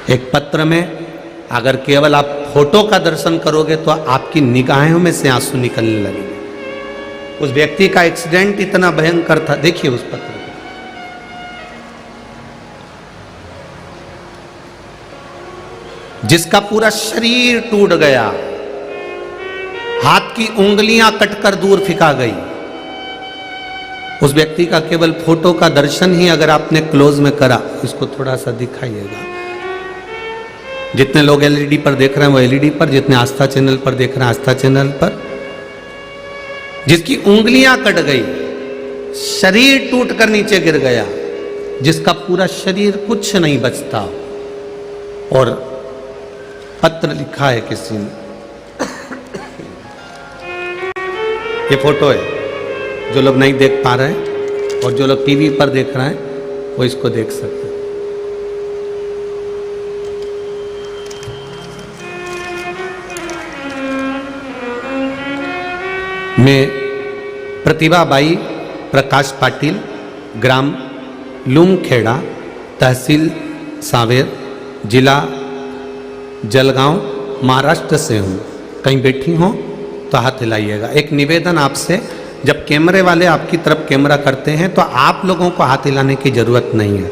एक पत्र में अगर केवल आप फोटो का दर्शन करोगे तो आपकी निगाहों में से आंसू निकलने लगेंगे। उस व्यक्ति का एक्सीडेंट इतना भयंकर था, देखिए उस पत्र को। जिसका पूरा शरीर टूट गया, हाथ की उंगलियां कटकर दूर फेंका गई। उस व्यक्ति का केवल फोटो का दर्शन ही अगर आपने क्लोज में करा, इसको थोड़ा सा दिखाइएगा। जितने लोग एलईडी पर देख रहे हैं वो एलईडी पर, जितने आस्था चैनल पर देख रहे हैं आस्था चैनल पर। जिसकी उंगलियां कट गई, शरीर टूटकर नीचे गिर गया, जिसका पूरा शरीर कुछ नहीं बचता, और पत्र लिखा है किसी ने। ये फोटो है, जो लोग नहीं देख पा रहे हैं और जो लोग टीवी पर देख रहे हैं वो इसको देख सकते हैं। मैं प्रतिभाबाई प्रकाश पाटिल, ग्राम लूमखेड़ा, तहसील सांवेर, जिला जलगांव, महाराष्ट्र से हूँ। कहीं बैठी हो तो हाथ हिलाइएगा। एक निवेदन आपसे, जब कैमरे वाले आपकी तरफ कैमरा करते हैं तो आप लोगों को हाथ हिलाने की जरूरत नहीं है।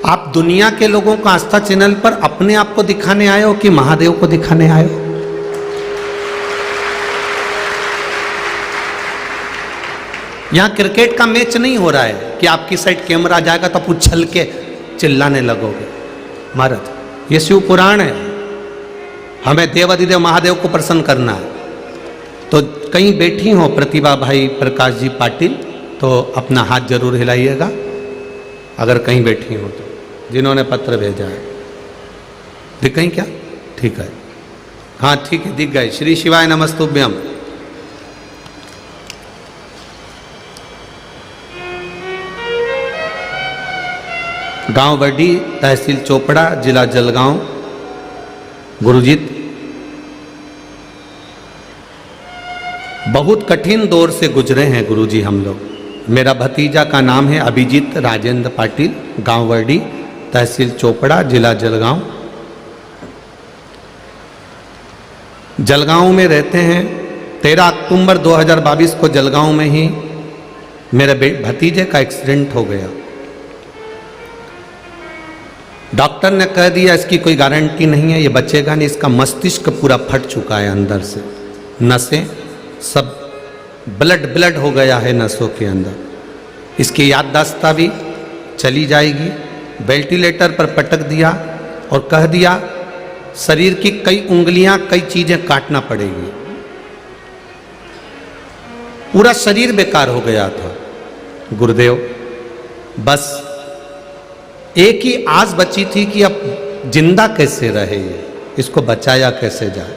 आप दुनिया के लोगों को आस्था चैनल पर अपने आप को दिखाने आए हो कि महादेव को दिखाने आए हो? यहां क्रिकेट का मैच नहीं हो रहा है कि आपकी साइड कैमरा जाएगा तो आप उछल के चिल्लाने लगोगे। महाराज, ये शिव पुराण है, हमें देवाधिदेव महादेव को प्रसन्न करना है। तो कहीं बैठी हो प्रतिभा भाई प्रकाश जी पाटिल तो अपना हाथ जरूर हिलाइएगा, अगर कहीं बैठी हो तो, जिन्होंने पत्र भेजा है। दिख गई क्या? ठीक है, हाँ ठीक है, दिख गए। श्री शिवाय नमस्तुभ्यम। गांव वडी, तहसील चोपड़ा, जिला जलगांव। गुरुजीत, बहुत कठिन दौर से गुजरे हैं गुरुजी हम लोग। मेरा भतीजा का नाम है अभिजीत राजेंद्र पाटिल, गांव वडी, तहसील चोपड़ा, जिला जलगांव। जलगांव में रहते हैं। 13 अक्टूबर 2022 को जलगांव में ही मेरे भतीजे का एक्सीडेंट हो गया। डॉक्टर ने कह दिया इसकी कोई गारंटी नहीं है, ये बचेगा नहीं। इसका मस्तिष्क पूरा फट चुका है अंदर से, नसें सब ब्लड हो गया है नसों के अंदर। इसकी याददाश्त भी चली जाएगी। वेंटिलेटर पर पटक दिया और कह दिया शरीर की कई उंगलियां, कई चीजें काटना पड़ेगी। पूरा शरीर बेकार हो गया था। गुरुदेव, बस एक ही आस बची थी कि अब जिंदा कैसे रहे, इसको बचाया कैसे जाए।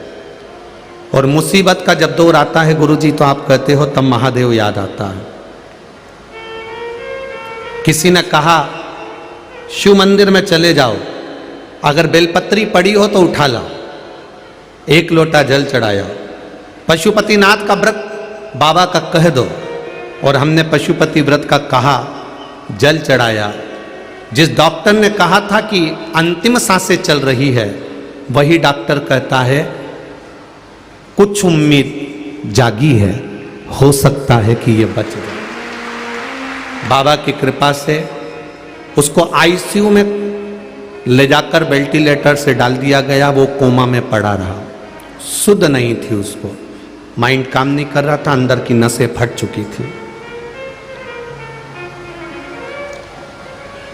और मुसीबत का जब दौर आता है गुरुजी, तो आप कहते हो तब महादेव याद आता है। किसी ने कहा शिव मंदिर में चले जाओ, अगर बेलपत्री पड़ी हो तो उठा लाओ, एक लोटा जल चढ़ाया। पशुपतिनाथ का व्रत बाबा का कह दो, और हमने पशुपति व्रत का कहा, जल चढ़ाया। जिस डॉक्टर ने कहा था कि अंतिम सांसें चल रही है, वही डॉक्टर कहता है कुछ उम्मीद जागी है, हो सकता है कि ये बच जाए। बाबा की कृपा से उसको आईसीयू में ले जाकर वेंटिलेटर से डाल दिया गया। वो कोमा में पड़ा रहा, शुद्ध नहीं थी, उसको माइंड काम नहीं कर रहा था, अंदर की नसें फट चुकी थी।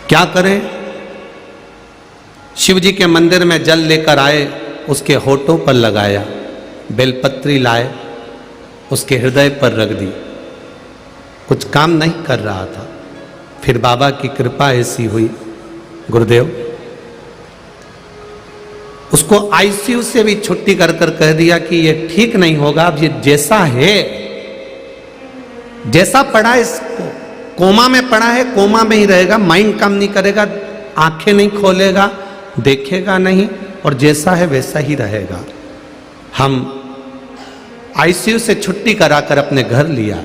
क्या करें? शिव जी के मंदिर में जल लेकर आए, उसके होठों पर लगाया, बेलपत्री लाए, उसके हृदय पर रख दी। कुछ काम नहीं कर रहा था। फिर बाबा की कृपा ऐसी हुई गुरुदेव, उसको आईसीयू से भी छुट्टी कर कर कह दिया कि ये ठीक नहीं होगा, अब ये जैसा है, जैसा पड़ा है, इसको कोमा में पड़ा है, कोमा में ही रहेगा, माइंड काम नहीं करेगा, आंखें नहीं खोलेगा, देखेगा नहीं, और जैसा है वैसा ही रहेगा। हम आईसीयू से छुट्टी कराकर अपने घर लिया।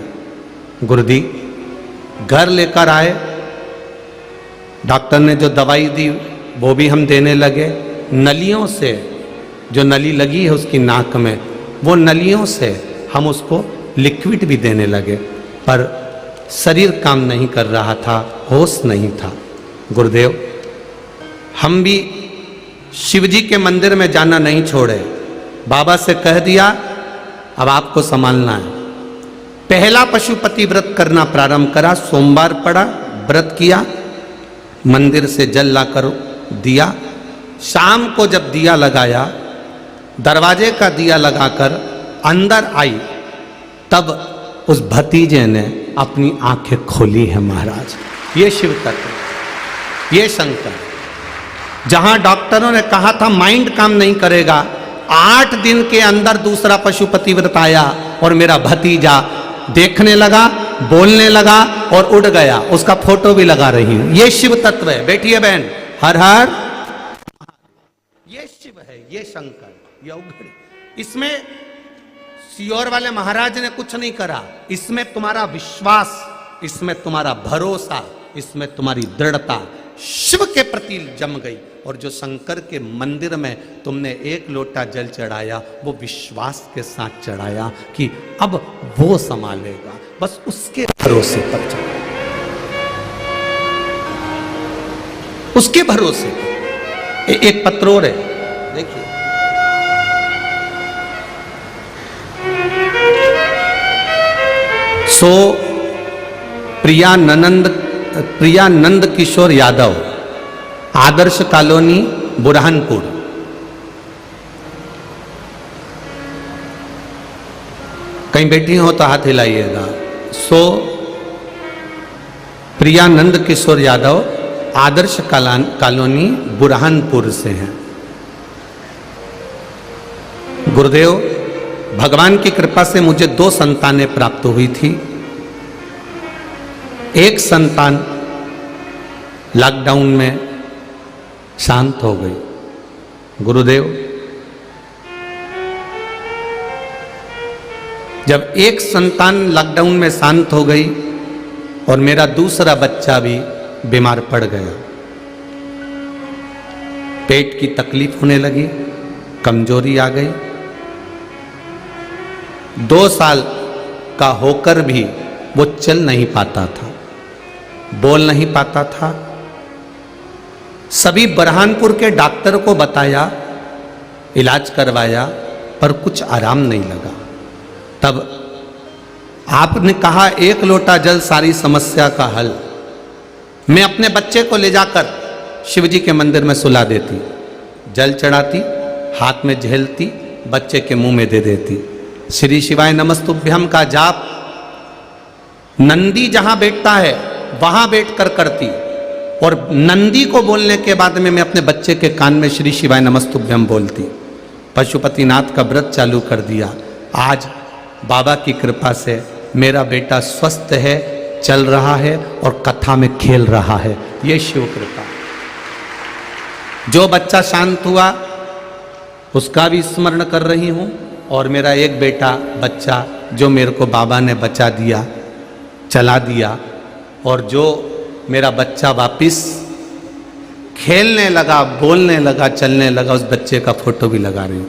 गुरुजी घर लेकर आए, डॉक्टर ने जो दवाई दी वो भी हम देने लगे। नलियों से, जो नली लगी है उसकी नाक में, वो नलियों से हम उसको लिक्विड भी देने लगे, पर शरीर काम नहीं कर रहा था, होश नहीं था। गुरुदेव, हम भी शिवजी के मंदिर में जाना नहीं छोड़े। बाबा से कह दिया अब आपको संभालना है। पहला पशुपति व्रत करना प्रारंभ करा। सोमवार पड़ा, व्रत किया, मंदिर से जल लाकर दिया। शाम को जब दिया लगाया, दरवाजे का दिया लगाकर अंदर आई, तब उस भतीजे ने अपनी आंखें खोली है महाराज। ये शिव तत्व, ये शंकर। जहां डॉक्टरों ने कहा था माइंड काम नहीं करेगा, 8 दिन के अंदर दूसरा पशुपति व्रत आया और मेरा भतीजा देखने लगा, बोलने लगा और उड़ गया। उसका फोटो भी लगा रही हूं। ये शिव तत्व है। बैठिए बहन, हर हर। ये शिव है, ये शंकर, ये उघड़ी। इसमें सियोर वाले महाराज ने कुछ नहीं करा। इसमें तुम्हारा विश्वास, इसमें तुम्हारा भरोसा, इसमें तुम्हारी दृढ़ता शिव के प्रति जम गई। और जो शंकर के मंदिर में तुमने 1 लोटा जल चढ़ाया, वो विश्वास के साथ चढ़ाया कि अब वो संभालेगा, बस उसके भरोसे पर चढ़ा, उसके भरोसे। एक पत्र और है, देखिए, सो प्रियानंद किशोर यादव, आदर्श कॉलोनी, बुरहानपुर। कहीं बैठी हो तो हाथ हिलाइएगा। सो प्रियानंद किशोर यादव, आदर्श कॉलोनी, बुरहानपुर से हैं। गुरुदेव, भगवान की कृपा से मुझे 2 संतानें प्राप्त हुई थी। एक संतान लॉकडाउन में शांत हो गई। गुरुदेव, जब एक संतान लॉकडाउन में शांत हो गई और मेरा दूसरा बच्चा भी बीमार पड़ गया, पेट की तकलीफ होने लगी, कमजोरी आ गई। 2 साल का होकर भी वो चल नहीं पाता था, बोल नहीं पाता था। सभी बुरहानपुर के डॉक्टर को बताया, इलाज करवाया, पर कुछ आराम नहीं लगा। तब आपने कहा 1 लोटा जल सारी समस्या का हल। मैं अपने बच्चे को ले जाकर शिवजी के मंदिर में सुला देती, जल चढ़ाती, हाथ में झेलती, बच्चे के मुंह में दे देती। श्री शिवाय नमस्तुभ्यम का जाप नंदी जहां बैठता है वहां बैठकर करती, और नंदी को बोलने के बाद में मैं अपने बच्चे के कान में श्री शिवाय नमस्तुभ्यम बोलती। पशुपतिनाथ का व्रत चालू कर दिया। आज बाबा की कृपा से मेरा बेटा स्वस्थ है, चल रहा है और कथा में खेल रहा है। ये शिव कृपा। जो बच्चा शांत हुआ उसका भी स्मरण कर रही हूं, और मेरा एक बेटा बच्चा जो मेरे को बाबा ने बचा दिया, चला दिया, और जो मेरा बच्चा वापिस खेलने लगा, बोलने लगा, चलने लगा, उस बच्चे का फोटो भी लगा रही हूं।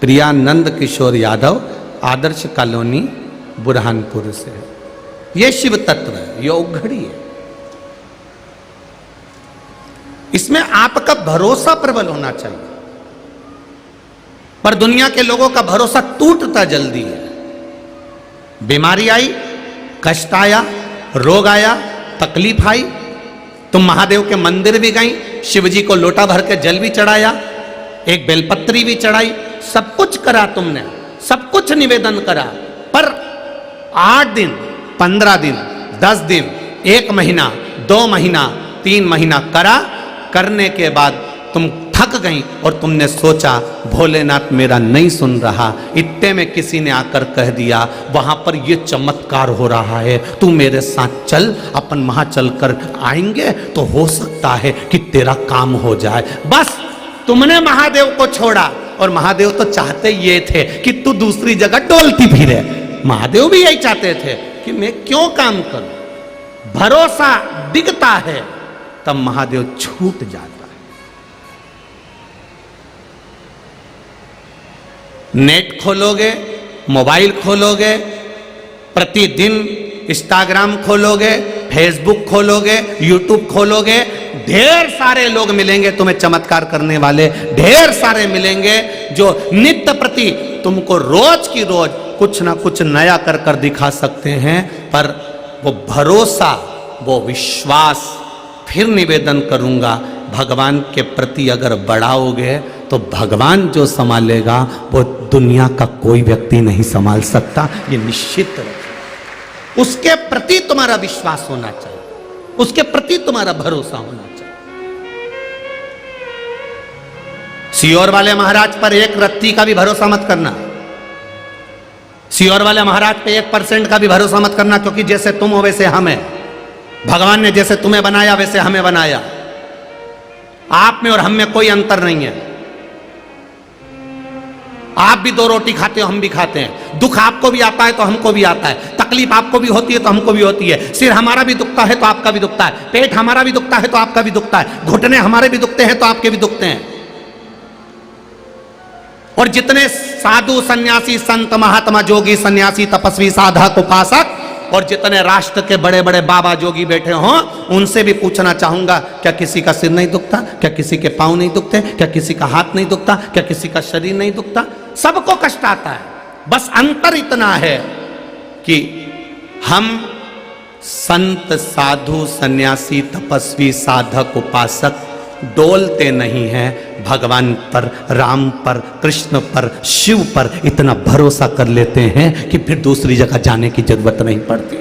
प्रियानंद किशोर यादव, आदर्श कॉलोनी, बुरहानपुर से। ये शिव तत्व है, ये उघड़ी है। इसमें आपका भरोसा प्रबल होना चाहिए, पर दुनिया के लोगों का भरोसा टूटता जल्दी है। बीमारी आई, कष्ट आया, रोग आया, तकलीफ आई, तुम महादेव के मंदिर भी गई, शिवजी को लोटा भर के जल भी चढ़ाया, एक बेलपत्री भी चढ़ाई, सब कुछ करा तुमने, सब कुछ निवेदन करा, पर 8 दिन, 15 दिन, 10 दिन, 1 महीना, 2 महीना, 3 महीना करा, करने के बाद तुम थक गई और तुमने सोचा भोलेनाथ मेरा नहीं सुन रहा। इतने में किसी ने आकर कह दिया वहां पर ये चमत्कार हो रहा है, तू मेरे साथ चल, अपन वहां चलकर आएंगे तो हो सकता है कि तेरा काम हो जाए। बस तुमने महादेव को छोड़ा, और महादेव तो चाहते ये थे कि तू दूसरी जगह डोलती फिरे। महादेव भी यही चाहते थे कि मैं क्यों काम करूं। भरोसा डिगता है तब महादेव छूट जाता है। नेट खोलोगे, मोबाइल खोलोगे, प्रतिदिन इंस्टाग्राम खोलोगे, फेसबुक खोलोगे, यूट्यूब खोलोगे, ढेर सारे लोग मिलेंगे तुम्हें चमत्कार करने वाले, ढेर सारे मिलेंगे जो नित्य प्रति तुमको रोज की रोज कुछ ना कुछ नया कर कर दिखा सकते हैं। पर वो भरोसा, वो विश्वास, फिर निवेदन करूंगा, भगवान के प्रति अगर बढ़ाओगे तो भगवान जो संभालेगा वो दुनिया का कोई व्यक्ति नहीं संभाल सकता, ये निश्चित रखो। उसके प्रति तुम्हारा विश्वास होना चाहिए, उसके प्रति तुम्हारा भरोसा होना चाहिए। सियोर वाले महाराज पर एक रत्ती का भी भरोसा मत करना, सियोर वाले महाराज पे 1% का भी भरोसा मत करना, क्योंकि जैसे तुम हो वैसे हम हैं। भगवान ने जैसे तुम्हें बनाया वैसे हमें बनाया, आप में और हम में कोई अंतर नहीं है। आप भी 2 रोटी खाते हो, हम भी खाते हैं। दुख आपको भी आता है तो हमको भी आता है, तकलीफ आपको भी होती है तो हमको भी होती है, सिर हमारा भी दुखता है तो आपका भी दुखता है, पेट हमारा भी दुखता है तो आपका भी दुखता है, घुटने हमारे भी दुखते हैं तो आपके भी दुखते हैं। और जितने साधु सन्यासी संत महात्मा जोगी सन्यासी तपस्वी साधक उपासक और जितने राष्ट्र के बड़े बड़े बाबा जोगी बैठे हों, उनसे भी पूछना चाहूंगा, क्या किसी का सिर नहीं दुखता? क्या किसी के पांव नहीं दुखते? क्या किसी का हाथ नहीं दुखता? क्या किसी का शरीर नहीं दुखता? सबको कष्ट आता है। बस अंतर इतना है कि हम संत साधु सन्यासी तपस्वी साधक उपासक डोलते नहीं हैं, भगवान पर, राम पर, कृष्ण पर, शिव पर इतना भरोसा कर लेते हैं कि फिर दूसरी जगह जाने की जरूरत नहीं पड़ती।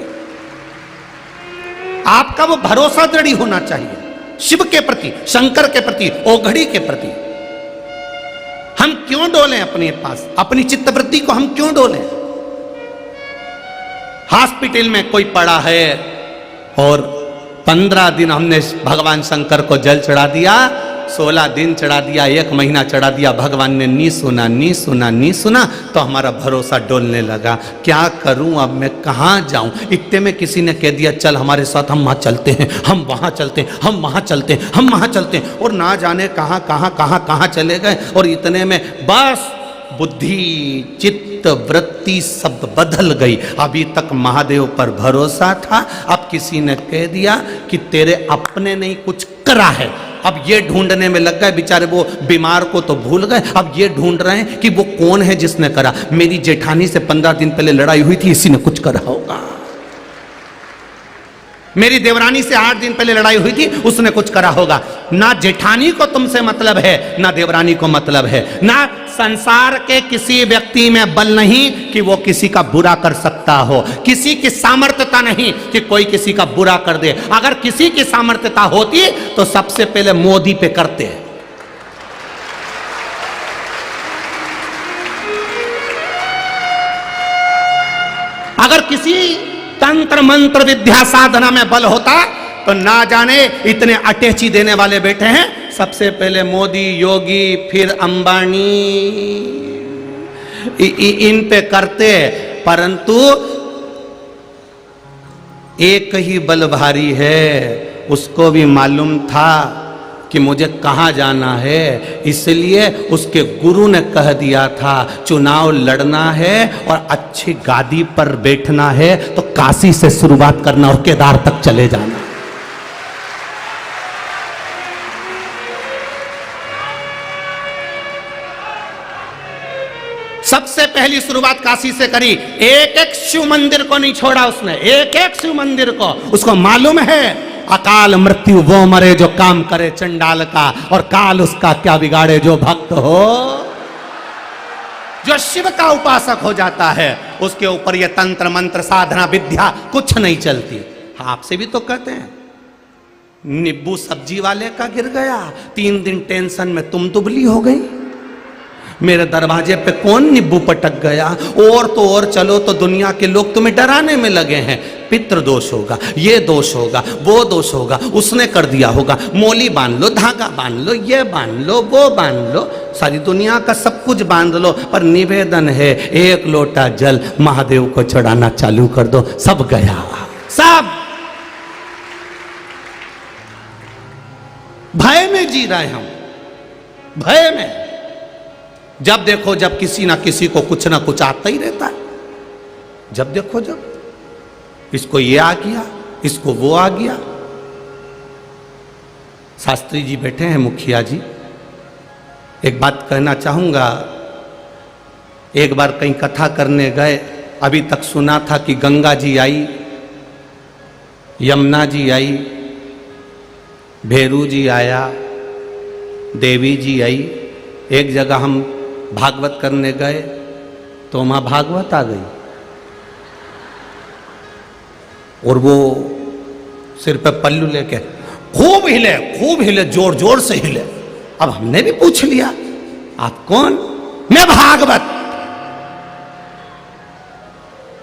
आपका वो भरोसा दृढ़ होना चाहिए शिव के प्रति, शंकर के प्रति, ओघड़ी के प्रति। हम क्यों डोलें अपने पास, अपनी चित्तवृत्ति को हम क्यों डोलें? हॉस्पिटल में कोई पड़ा है और 15 दिन हमने भगवान शंकर को जल चढ़ा दिया, 16 दिन चढ़ा दिया, 1 महीना चढ़ा दिया, भगवान ने नी सुना नी सुना नी सुना, तो हमारा भरोसा डोलने लगा। क्या करूं अब, मैं कहां जाऊं? इतने में किसी ने कह दिया चल हमारे साथ, हम वहां चलते हैं, हम वहां चलते हैं, हम वहां चलते हैं, हम वहां चलते हैं, और ना जाने कहां कहां कहां कहां चले गए। और इतने में बस बुद्धि चित्त वृत्ति सब बदल गई। अभी तक महादेव पर भरोसा था, अब किसी ने कह दिया कि तेरे अपने नहीं कुछ करा है। अब ये ढूंढने में लग गए बेचारे, वो बीमार को तो भूल गए, अब ये ढूंढ रहे हैं कि वो कौन है जिसने करा। मेरी जेठानी से 15 दिन पहले लड़ाई हुई थी, इसी ने कुछ करा होगा। मेरी देवरानी से 8 दिन पहले लड़ाई हुई थी, उसने कुछ करा होगा। ना जेठानी को तुमसे मतलब है, ना देवरानी को मतलब है, ना संसार के किसी व्यक्ति में बल नहीं कि वो किसी का बुरा कर सकता हो, किसी की सामर्थ्यता नहीं कि कोई किसी का बुरा कर दे। अगर किसी की सामर्थ्यता होती तो सबसे पहले मोदी पे करते हैं। अगर किसी तंत्र मंत्र विद्या साधना में बल होता तो ना जाने इतने अटैची देने वाले बैठे हैं, सबसे पहले मोदी, योगी, फिर अंबानी, इन पे करते। परंतु एक ही बल भारी है, उसको भी मालूम था कि मुझे कहाँ जाना है, इसलिए उसके गुरु ने कह दिया था चुनाव लड़ना है और अच्छी गादी पर बैठना है तो काशी से शुरुआत करना और केदार तक चले जाना। सबसे पहली शुरुआत काशी से करी, एक एक शिव मंदिर को नहीं छोड़ा उसने, एक एक शिव मंदिर को। उसको मालूम है अकाल मृत्यु वो मरे जो काम करे चंडाल का, और काल उसका क्या बिगाड़े जो भक्त हो। जो शिव का उपासक हो जाता है उसके ऊपर ये तंत्र मंत्र साधना विद्या कुछ नहीं चलती। आपसे भी तो कहते हैं, नींबू सब्जी वाले का गिर गया, 3 दिन टेंशन में तुम दुबली हो गई। मेरे दरवाजे पे कौन नींबू पटक गया, और तो और चलो तो दुनिया के लोग तुम्हें डराने में लगे हैं, पितृ दोष होगा, ये दोष होगा, वो दोष होगा, उसने कर दिया होगा, मोली बांध लो, धागा बांध लो, ये बांध लो, वो बांध लो, सारी दुनिया का सब कुछ बांध लो, पर निवेदन है 1 लोटा जल महादेव को चढ़ाना चालू कर दो, सब गया। सब भय में जी रहे हम, भय में। जब देखो जब किसी ना किसी को कुछ ना कुछ आता ही रहता है। जब देखो जब इसको ये आ गया, इसको वो आ गया। शास्त्री जी बैठे हैं, मुखिया जी। एक बात कहना चाहूंगा, एक बार कहीं कथा करने गए, अभी तक सुना था कि गंगा जी आई, यमुना जी आई, भेरू जी आया, देवी जी आई। एक जगह हम भागवत करने गए तो वहां भागवत आ गई और वो सिर पे पल्लू लेके खूब हिले, जोर जोर से हिले। अब हमने भी पूछ लिया, आप कौन? मैं भागवत।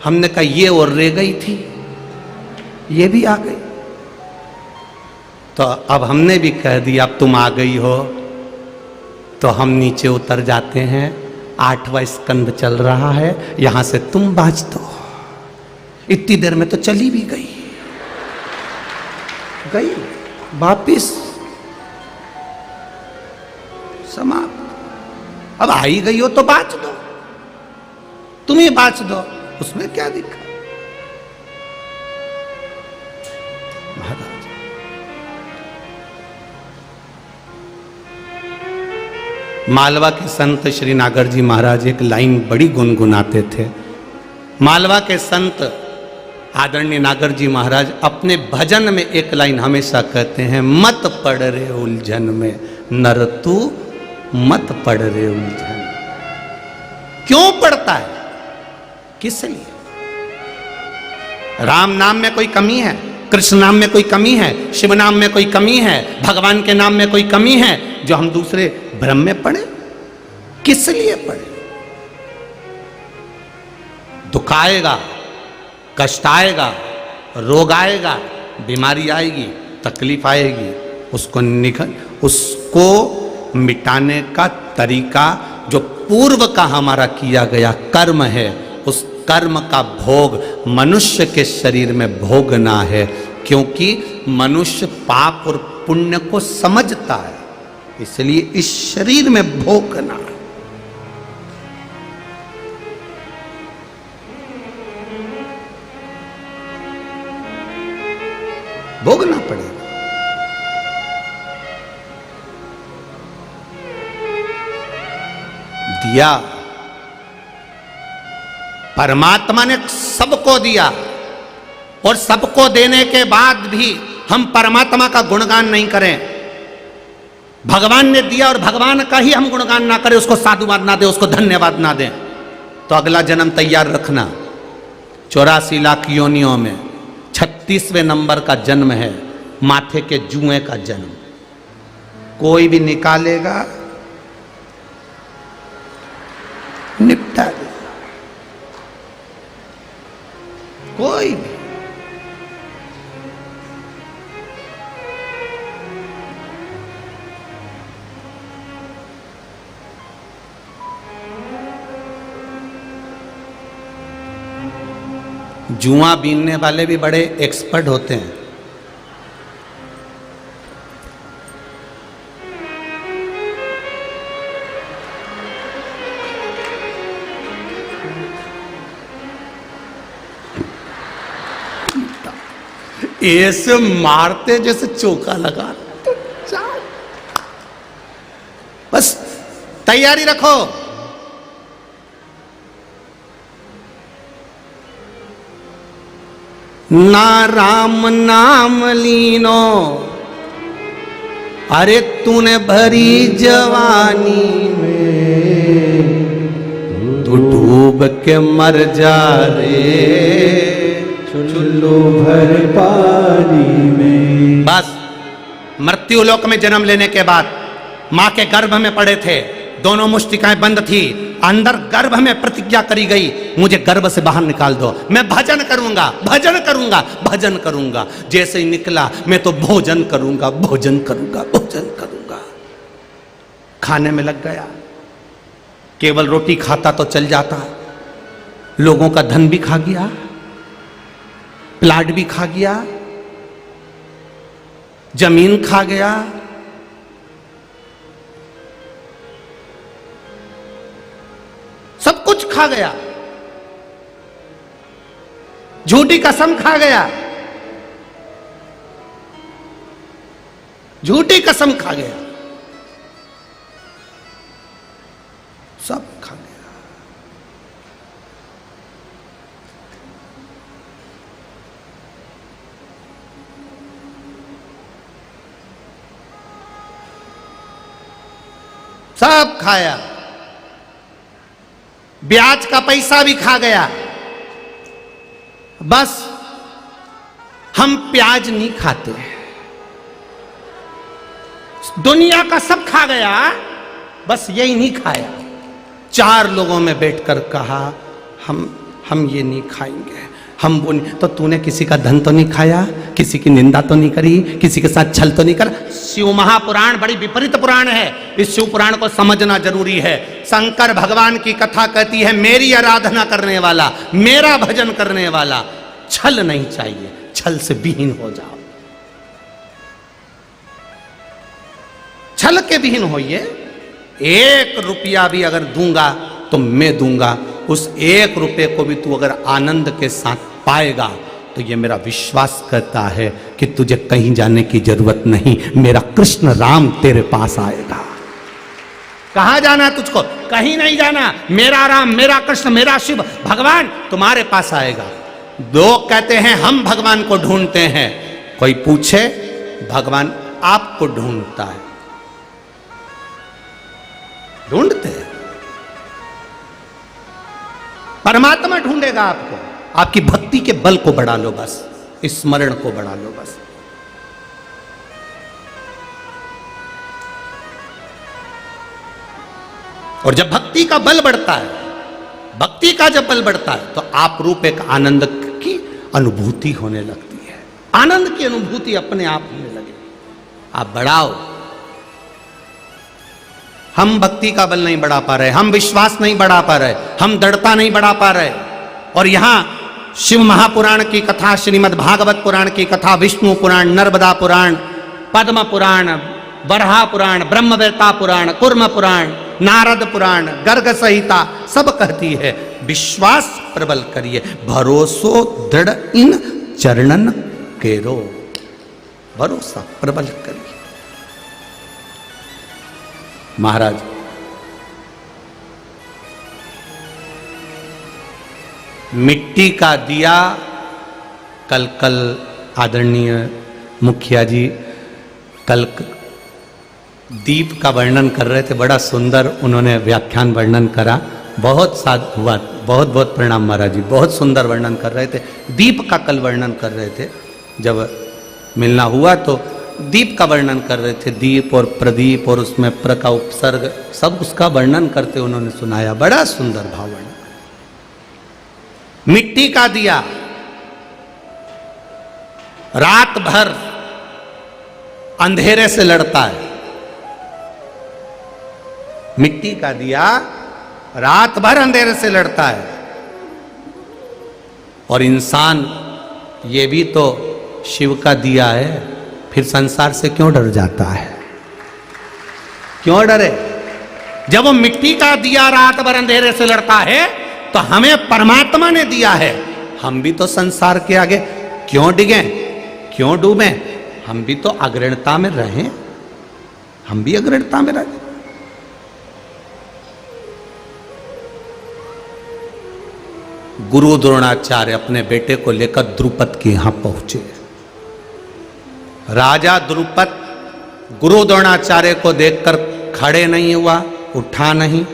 हमने कहा ये और रह गई थी, ये भी आ गई। तो अब हमने भी कह दिया, अब तुम आ गई हो तो हम नीचे उतर जाते हैं। 8वां स्कंद चल रहा है, यहां से तुम बाँच दो। इतनी देर में तो चली भी गई वापिस समाप्त। अब आई गई हो तो बाँच दो, तुम ही बाँच दो, उसमें क्या दिक्कत। महाराज मालवा के संत श्री नागर जी महाराज एक लाइन बड़ी गुनगुनाते थे। मालवा के संत आदरणीय नागर जी महाराज अपने भजन में एक लाइन हमेशा कहते हैं, मत पड़ रे उलझन में नर तू, मत पड़ रे उलझन। क्यों पड़ता है, किस लिए? राम नाम में कोई कमी है, कृष्ण नाम में कोई कमी है, शिव नाम में कोई कमी है, भगवान के नाम में कोई कमी है जो हम दूसरे भ्रम में पड़े? किस लिए पड़े? दुख आएगा, कष्ट आएगा, रोग आएगा, बीमारी आएगी, तकलीफ आएगी, उसको मिटाने का तरीका जो पूर्व का हमारा किया गया कर्म है, उस कर्म का भोग मनुष्य के शरीर में भोगना है। क्योंकि मनुष्य पाप और पुण्य को समझता है, इसलिए इस शरीर में भोगना है। भोगना पड़ेगा। दिया परमात्मा ने सबको दिया, और सबको देने के बाद भी हम परमात्मा का गुणगान नहीं करें। भगवान ने दिया और भगवान का ही हम गुणगान ना करें, उसको साधुवाद ना दें, उसको धन्यवाद ना दें, तो अगला जन्म तैयार रखना। 84 लाख योनियों में 36वें नंबर का जन्म है, माथे के जुए का जन्म। कोई भी निकालेगा, निपटा देगा, कोई भी। जुआ बीनने वाले भी बड़े एक्सपर्ट होते हैं। ऐसे मारते जैसे चौका लगा, तो बस तैयारी रखो। ना राम नाम लीनो, अरे तूने भरी जवानी में, तू डूब के मर जा रे चुल्लू भर पानी में। बस मृत्यु लोक में जन्म लेने के बाद मां के गर्भ में पड़े थे, दोनों मुष्टिकाएं बंद थी, अंदर गर्भ में प्रतिज्ञा करी गई, मुझे गर्भ से बाहर निकाल दो, मैं भजन करूंगा, भजन करूंगा, भजन करूंगा। जैसे ही निकला, मैं तो भोजन करूंगा, भोजन करूंगा, भोजन करूंगा। खाने में लग गया। केवल रोटी खाता तो चल जाता, लोगों का धन भी खा गया, प्लाट भी खा गया, जमीन खा गया, सब कुछ खा गया, झूठी कसम खा गया, झूठी कसम खा गया, सब खा गया। सब खाया, ब्याज का पैसा भी खा गया। बस हम प्याज नहीं खाते, दुनिया का सब खा गया, बस यही नहीं खाया। 4 लोगों में बैठकर कहा हम ये नहीं खाएंगे, हम वो नहीं। तो तूने किसी का धन तो नहीं खाया, किसी की निंदा तो नहीं करी, किसी के साथ छल तो नहीं कर। शिव महापुराण बड़ी विपरीत पुराण है, इस शिव पुराण को समझना जरूरी है। शंकर भगवान की कथा कहती है, मेरी आराधना करने वाला, मेरा भजन करने वाला, छल नहीं चाहिए, छल से विहीन हो जाओ, छल के विहीन होइए। 1 रुपया भी अगर दूंगा तो मैं दूंगा, उस 1 रुपये को भी तू अगर आनंद के साथ पाएगा तो ये मेरा विश्वास करता है कि तुझे कहीं जाने की जरूरत नहीं, मेरा कृष्ण राम तेरे पास आएगा। कहां जाना तुझको? कहीं नहीं जाना, मेरा राम, मेरा कृष्ण, मेरा शिव भगवान तुम्हारे पास आएगा। लोग कहते हैं हम भगवान को ढूंढते हैं, कोई पूछे भगवान आपको ढूंढता है, ढूंढते हैं। परमात्मा ढूंढेगा आपको, आपकी भक्ति के बल को बढ़ा लो, बस स्मरण को बढ़ा लो बस। और जब भक्ति का बल बढ़ता है, भक्ति का जब बल बढ़ता है तो आप रूप एक आनंद की अनुभूति होने लगती है, आनंद की अनुभूति अपने आप होने लगे। आप बढ़ाओ। हम भक्ति का बल नहीं बढ़ा पा रहे, हम विश्वास नहीं बढ़ा पा रहे, हम दृढ़ता नहीं बढ़ा पा रहे। और यहां शिव महापुराण की कथा, श्रीमद् भागवत पुराण की कथा, विष्णु पुराण, नर्मदा पुराण, पद्म पुराण, बरहा पुराण, ब्रह्मवेत्ता पुराण, कुर्म पुराण, नारद पुराण, गर्ग संहिता सब कहती है विश्वास प्रबल करिए, भरोसो दृढ़ इन चरणन केरो, भरोसा प्रबल करिए। महाराज मिट्टी का दिया, कल आदरणीय मुखिया जी कल दीप का वर्णन कर रहे थे, बड़ा सुंदर उन्होंने व्याख्यान वर्णन करा, बहुत साधुवाद, बहुत बहुत प्रणाम महाराज जी, बहुत सुंदर वर्णन कर रहे थे। दीप का कल वर्णन कर रहे थे, जब मिलना हुआ तो दीप का वर्णन कर रहे थे, दीप और प्रदीप और उसमें प्र का उपसर्ग सब उसका वर्णन करते उन्होंने सुनाया, बड़ा सुंदर भाव वर्णन। मिट्टी का दिया रात भर अंधेरे से लड़ता है, मिट्टी का दिया रात भर अंधेरे से लड़ता है। और इंसान ये भी तो शिव का दिया है, फिर संसार से क्यों डर जाता है? क्यों डरे? जब वो मिट्टी का दिया रात भर अंधेरे से लड़ता है तो हमें परमात्मा ने दिया है, हम भी तो संसार के आगे क्यों डिगे, क्यों डूबे? हम भी तो अग्रणता में रहें, हम भी अग्रणता में रहें। गुरु द्रोणाचार्य अपने बेटे को लेकर द्रुपद के यहां पहुंचे। राजा द्रुपद गुरु द्रोणाचार्य को देखकर खड़े नहीं हुआ, उठा नहीं,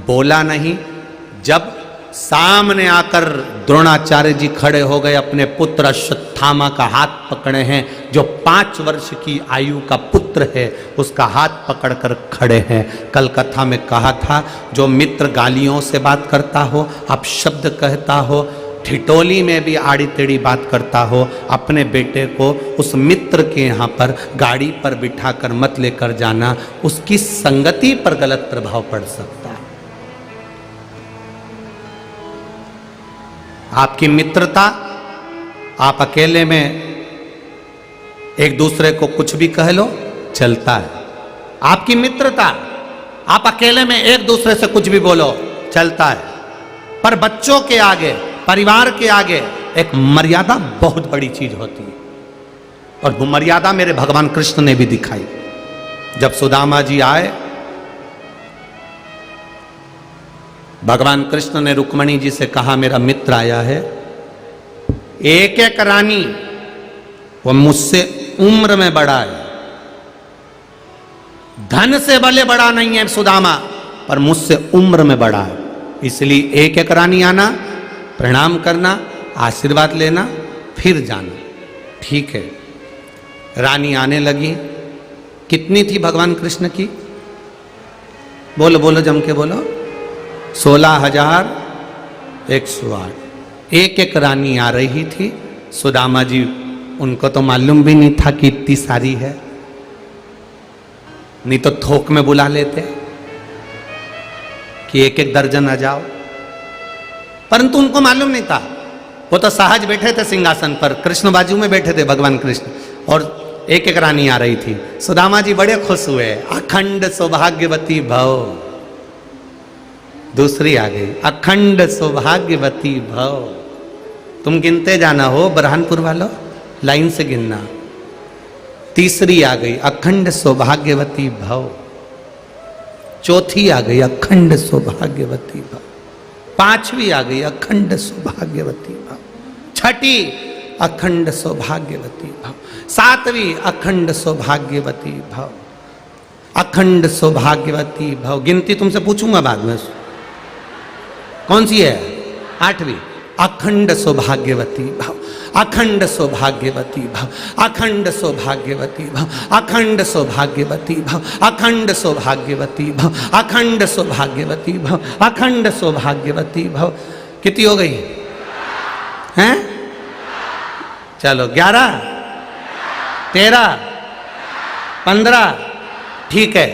बोला नहीं। जब सामने आकर द्रोणाचार्य जी खड़े हो गए, अपने पुत्र अश्वत्थामा का हाथ पकड़े हैं, जो 5 वर्ष की आयु का पुत्र है, उसका हाथ पकड़कर खड़े हैं। कल कथा में कहा था, जो मित्र गालियों से बात करता हो, अपशब्द कहता हो, ठिठोली में भी आड़ी टेढ़ी बात करता हो, अपने बेटे को उस मित्र के यहाँ पर गाड़ी पर बिठाकर मत लेकर जाना, उसकी संगति पर गलत प्रभाव पड़ सकता है। आपकी मित्रता, आप अकेले में एक दूसरे को कुछ भी कह लो चलता है। आपकी मित्रता, आप अकेले में एक दूसरे से कुछ भी बोलो चलता है। पर बच्चों के आगे, परिवार के आगे एक मर्यादा बहुत बड़ी चीज होती है, और वो मर्यादा मेरे भगवान कृष्ण ने भी दिखाई। जब सुदामा जी आए, भगवान कृष्ण ने रुक्मणी जी से कहा मेरा मित्र आया है, एक एक रानी, वो मुझसे उम्र में बड़ा है, धन से भले बड़ा नहीं है सुदामा, पर मुझसे उम्र में बड़ा है, इसलिए एक एक रानी आना, प्रणाम करना, आशीर्वाद लेना, फिर जाना। ठीक है। रानी आने लगी। कितनी थी भगवान कृष्ण की? बोलो बोलो, जम के बोलो। 16,108। एक एक रानी आ रही थी। सुदामा जी, उनको तो मालूम भी नहीं था कि इतनी सारी है, नहीं तो थोक में बुला लेते कि एक एक दर्जन आ जाओ, परंतु उनको मालूम नहीं था। वो तो सहज बैठे थे सिंहासन पर, कृष्ण बाजू में बैठे थे भगवान कृष्ण, और एक एक रानी आ रही थी। सुदामा जी बड़े खुश हुए, अखंड सौभाग्यवती भव। दूसरी आ गई, अखंड सौभाग्यवती भव। तुम गिनते जाना हो बरहानपुर वालों, लाइन से गिनना। तीसरी आ गई, अखंड सौभाग्यवती भव। चौथी आ गई, अखंड सौभाग्यवती भव। पांचवी आ गई, अखंड सौभाग्यवती भव। छठी, अखंड सौभाग्यवती भव। सातवीं, अखंड सौभाग्यवती भव। अखंड सौभाग्यवती भव। गिनती तुमसे पूछूंगा बाद में, कौन सी है? आठवीं, अखंड सौभाग्यवती भव। अखंड सौभाग्यवती भव। अखंड सौभाग्यवती भव। अखंड सौभाग्यवती भव। अखंड सौभाग्यवती भव। अखंड सौभाग्यवती भव। अखंड सौभाग्यवती भव। कितनी हो गई हैं? चलो 11, 13, 15। ठीक है,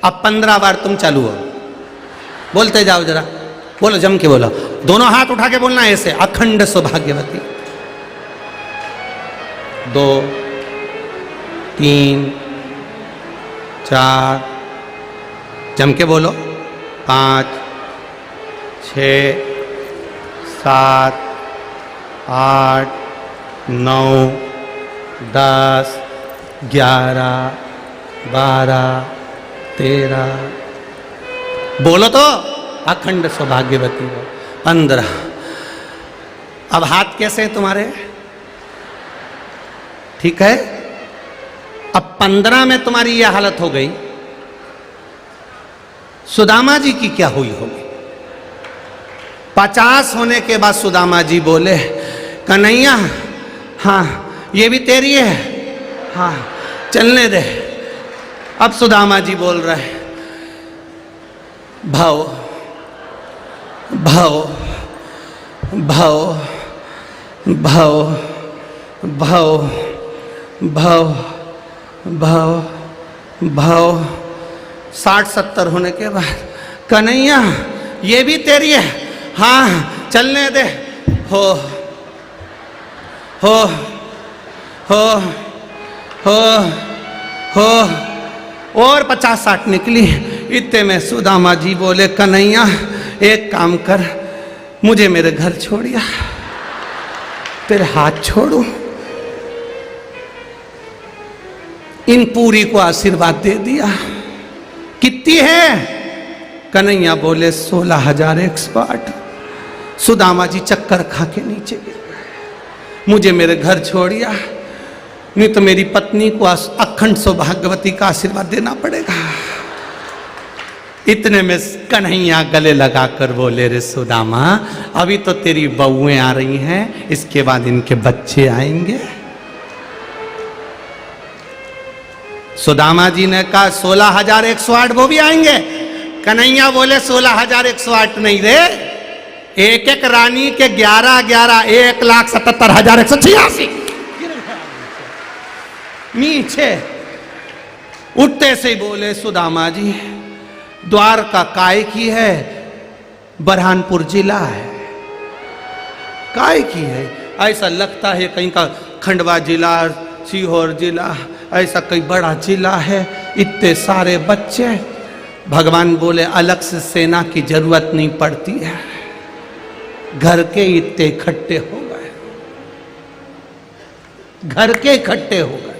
अब 15 बार तुम चालू हो, बोलते जाओ जरा, बोलो जम के बोलो, दोनों हाथ उठा के बोलना ऐसे, अखंड सौभाग्यवती। 2, 3, 4, जम के बोलो, 5, 6, 7, 8, 9, 10, 11, 12, 13। बोलो तो, अखंड सौभाग्यवती हो। 15। अब हाथ कैसे हैं तुम्हारे? ठीक है। अब 15 में तुम्हारी यह हालत हो गई, सुदामा जी की क्या हुई होगी? 50 होने के बाद सुदामा जी बोले, कन्हैया हाँ ये भी तेरी है, हाँ चलने दे। अब सुदामा जी बोल रहे, भव भव भव भव भव भव भव भव। 60-70 होने के बाद, कन्हैया ये भी तेरी है, हाँ चलने दे। हो हो हो हो हो। और 50-60 निकली। इतने में सुदामा जी बोले, कन्हैया एक काम कर, मुझे मेरे घर छोड़िया, तेरे हाथ छोड़ू, इन पूरी को आशीर्वाद दे दिया। कितनी है? कन्हैया बोले 16,108। सुदामा जी चक्कर खा के नीचे गिर गए, मुझे मेरे घर छोड़िया, नहीं तो मेरी पत्नी को अखंड सौभाग्यवती का आशीर्वाद देना पड़ेगा। इतने में कन्हैया गले लगाकर बोले, रे सुदामा अभी तो तेरी बहुएं आ रही हैं, इसके बाद इनके बच्चे आएंगे। सुदामा जी ने कहा 16,108 वो भी आएंगे। कन्हैया बोले 16,108 नहीं रे, एक एक रानी के 11-11, 1,77,186। नीचे उठते से ही बोले सुदामा जी, द्वारका काय की है? बरहानपुर जिला है। काय की है? ऐसा लगता है कहीं का खंडवा जिला, सीहोर जिला, ऐसा कई बड़ा जिला है, इतने सारे बच्चे। भगवान बोले अलग से सेना की जरूरत नहीं पड़ती है, घर के इत्ते इकट्ठे हो गए, घर के इकट्ठे हो गए।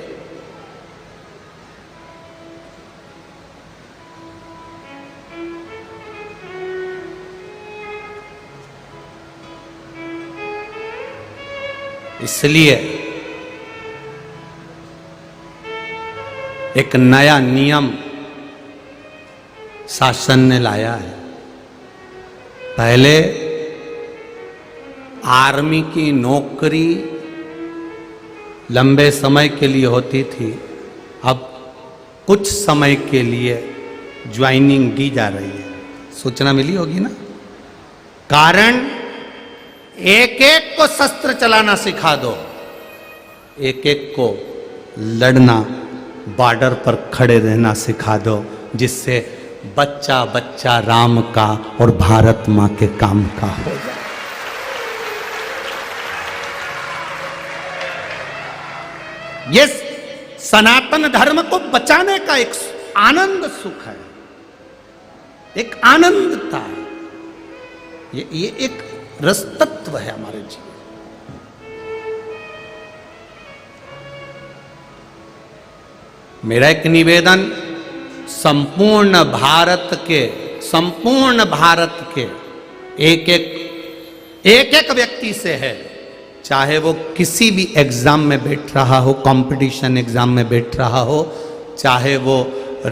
इसलिए एक नया नियम शासन ने लाया है। पहले आर्मी की नौकरी लंबे समय के लिए होती थी, अब कुछ समय के लिए ज्वाइनिंग दी जा रही है। सूचना मिली होगी ना। कारण एक एक को शस्त्र चलाना सिखा दो, एक एक को लड़ना, बॉर्डर पर खड़े रहना सिखा दो, जिससे बच्चा बच्चा राम का और भारत मां के काम का हो जाए। ये सनातन धर्म को बचाने का एक आनंद सुख है, एक आनंदता है, ये एक रस तत्व है हमारे जीवन। मेरा एक निवेदन संपूर्ण भारत के एक एक व्यक्ति से है, चाहे वो किसी भी एग्जाम में बैठ रहा हो, कंपटीशन एग्जाम में बैठ रहा हो, चाहे वो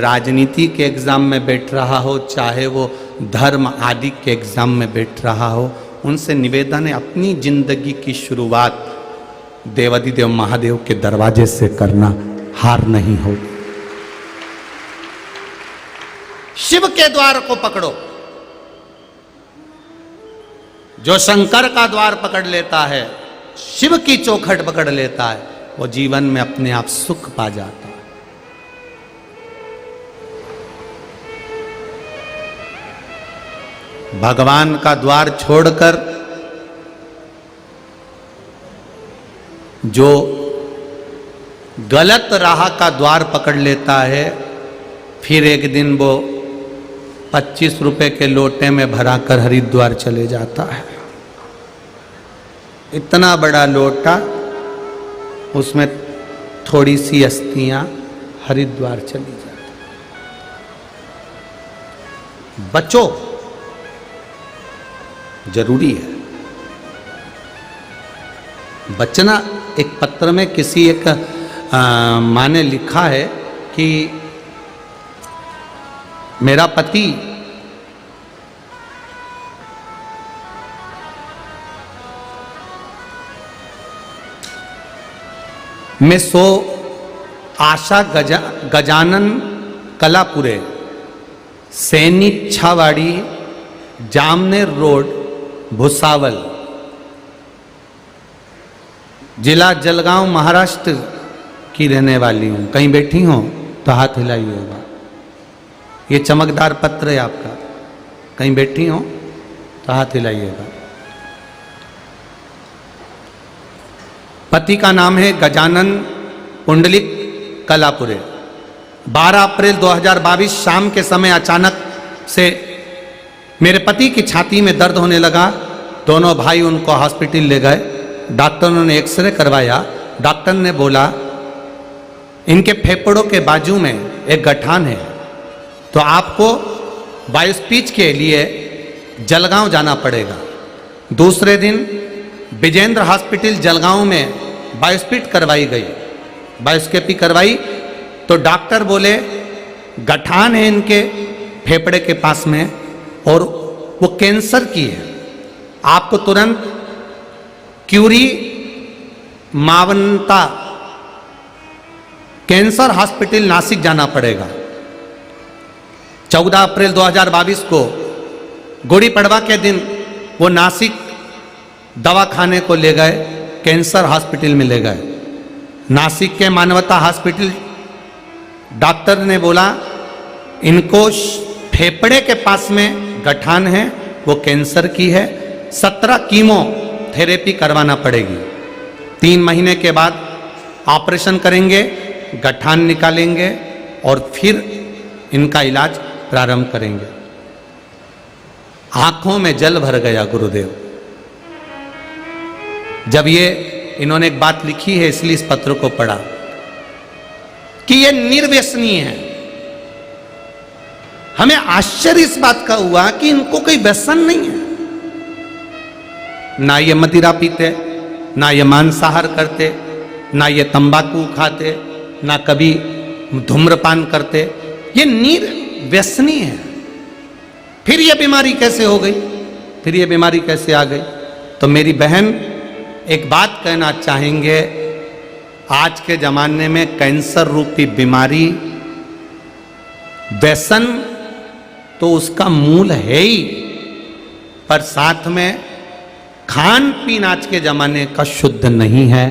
राजनीति के एग्जाम में बैठ रहा हो, चाहे वो धर्म आदि के एग्जाम में बैठ रहा हो, उनसे निवेदन है अपनी जिंदगी की शुरुआत देवाधिदेव महादेव के दरवाजे से करना, हार नहीं हो। शिव के द्वार को पकड़ो। जो शंकर का द्वार पकड़ लेता है, शिव की चौखट पकड़ लेता है, वो जीवन में अपने आप सुख पा जाता है। भगवान का द्वार छोड़कर जो गलत राह का द्वार पकड़ लेता है, फिर एक दिन वो 25 रुपए के लोटे में भराकर हरिद्वार चले जाता है। इतना बड़ा लोटा, उसमें थोड़ी सी अस्थियां, हरिद्वार चली जाती। बचो, जरूरी है बचना। एक पत्र में किसी एक माँ ने लिखा है कि मेरा पति मैं आशा गजानन कलापुरे, सैनिक छावाड़ी, जामनेर रोड, भुसावल, जिला जलगांव, महाराष्ट्र की रहने वाली हूं। कहीं बैठी हो तो हाथ हिलाइएगा। ये चमकदार पत्र है आपका। कहीं बैठी हो तो हाथ हिलाइएगा। पति का नाम है गजानन पुंडलिक कलापुरे। 12 अप्रैल 2022 शाम के समय अचानक से मेरे पति की छाती में दर्द होने लगा। दोनों भाई उनको हॉस्पिटल ले गए। डॉक्टरों ने एक्सरे करवाया। डॉक्टर ने बोला इनके फेफड़ों के बाजू में एक गठान है, तो आपको बायोस्पीच के लिए जलगांव जाना पड़ेगा। दूसरे दिन विजेंद्र हॉस्पिटल जलगांव में बायोस्पीच करवाई गई। बायोस्कोपी करवाई तो डॉक्टर बोले गठान है इनके फेफड़े के पास में और वो कैंसर की है, आपको तुरंत क्यूरी मावंता कैंसर हॉस्पिटल नासिक जाना पड़ेगा। 14 अप्रैल 2022 को गुड़ी पड़वा के दिन वो नासिक दवाखाने को ले गए, कैंसर हॉस्पिटल में ले गए। नासिक के मानवता हॉस्पिटल डॉक्टर ने बोला इनको फेफड़े के पास में गठान है, वो कैंसर की है, 17 कीमो थेरेपी करवाना पड़ेगी। 3 महीने के बाद ऑपरेशन करेंगे, गठान निकालेंगे और फिर इनका इलाज प्रारंभ करेंगे। आंखों में जल भर गया गुरुदेव। जब ये इन्होंने एक बात लिखी है इसलिए इस पत्र को पढ़ा कि ये निर्व्यसनीय है। हमें आश्चर्य इस बात का हुआ कि इनको कोई व्यसन नहीं है, ना ये मदिरा पीते, ना ये मांसाहार करते, ना ये तंबाकू खाते, ना कभी धूम्रपान करते, ये निर्व्यसनीय है। फिर ये बीमारी कैसे हो गई, फिर ये बीमारी कैसे आ गई? तो मेरी बहन एक बात कहना चाहेंगे, आज के जमाने में कैंसर रूपी बीमारी व्यसन तो उसका मूल है ही, पर साथ में खान पीन आज के जमाने का शुद्ध नहीं है,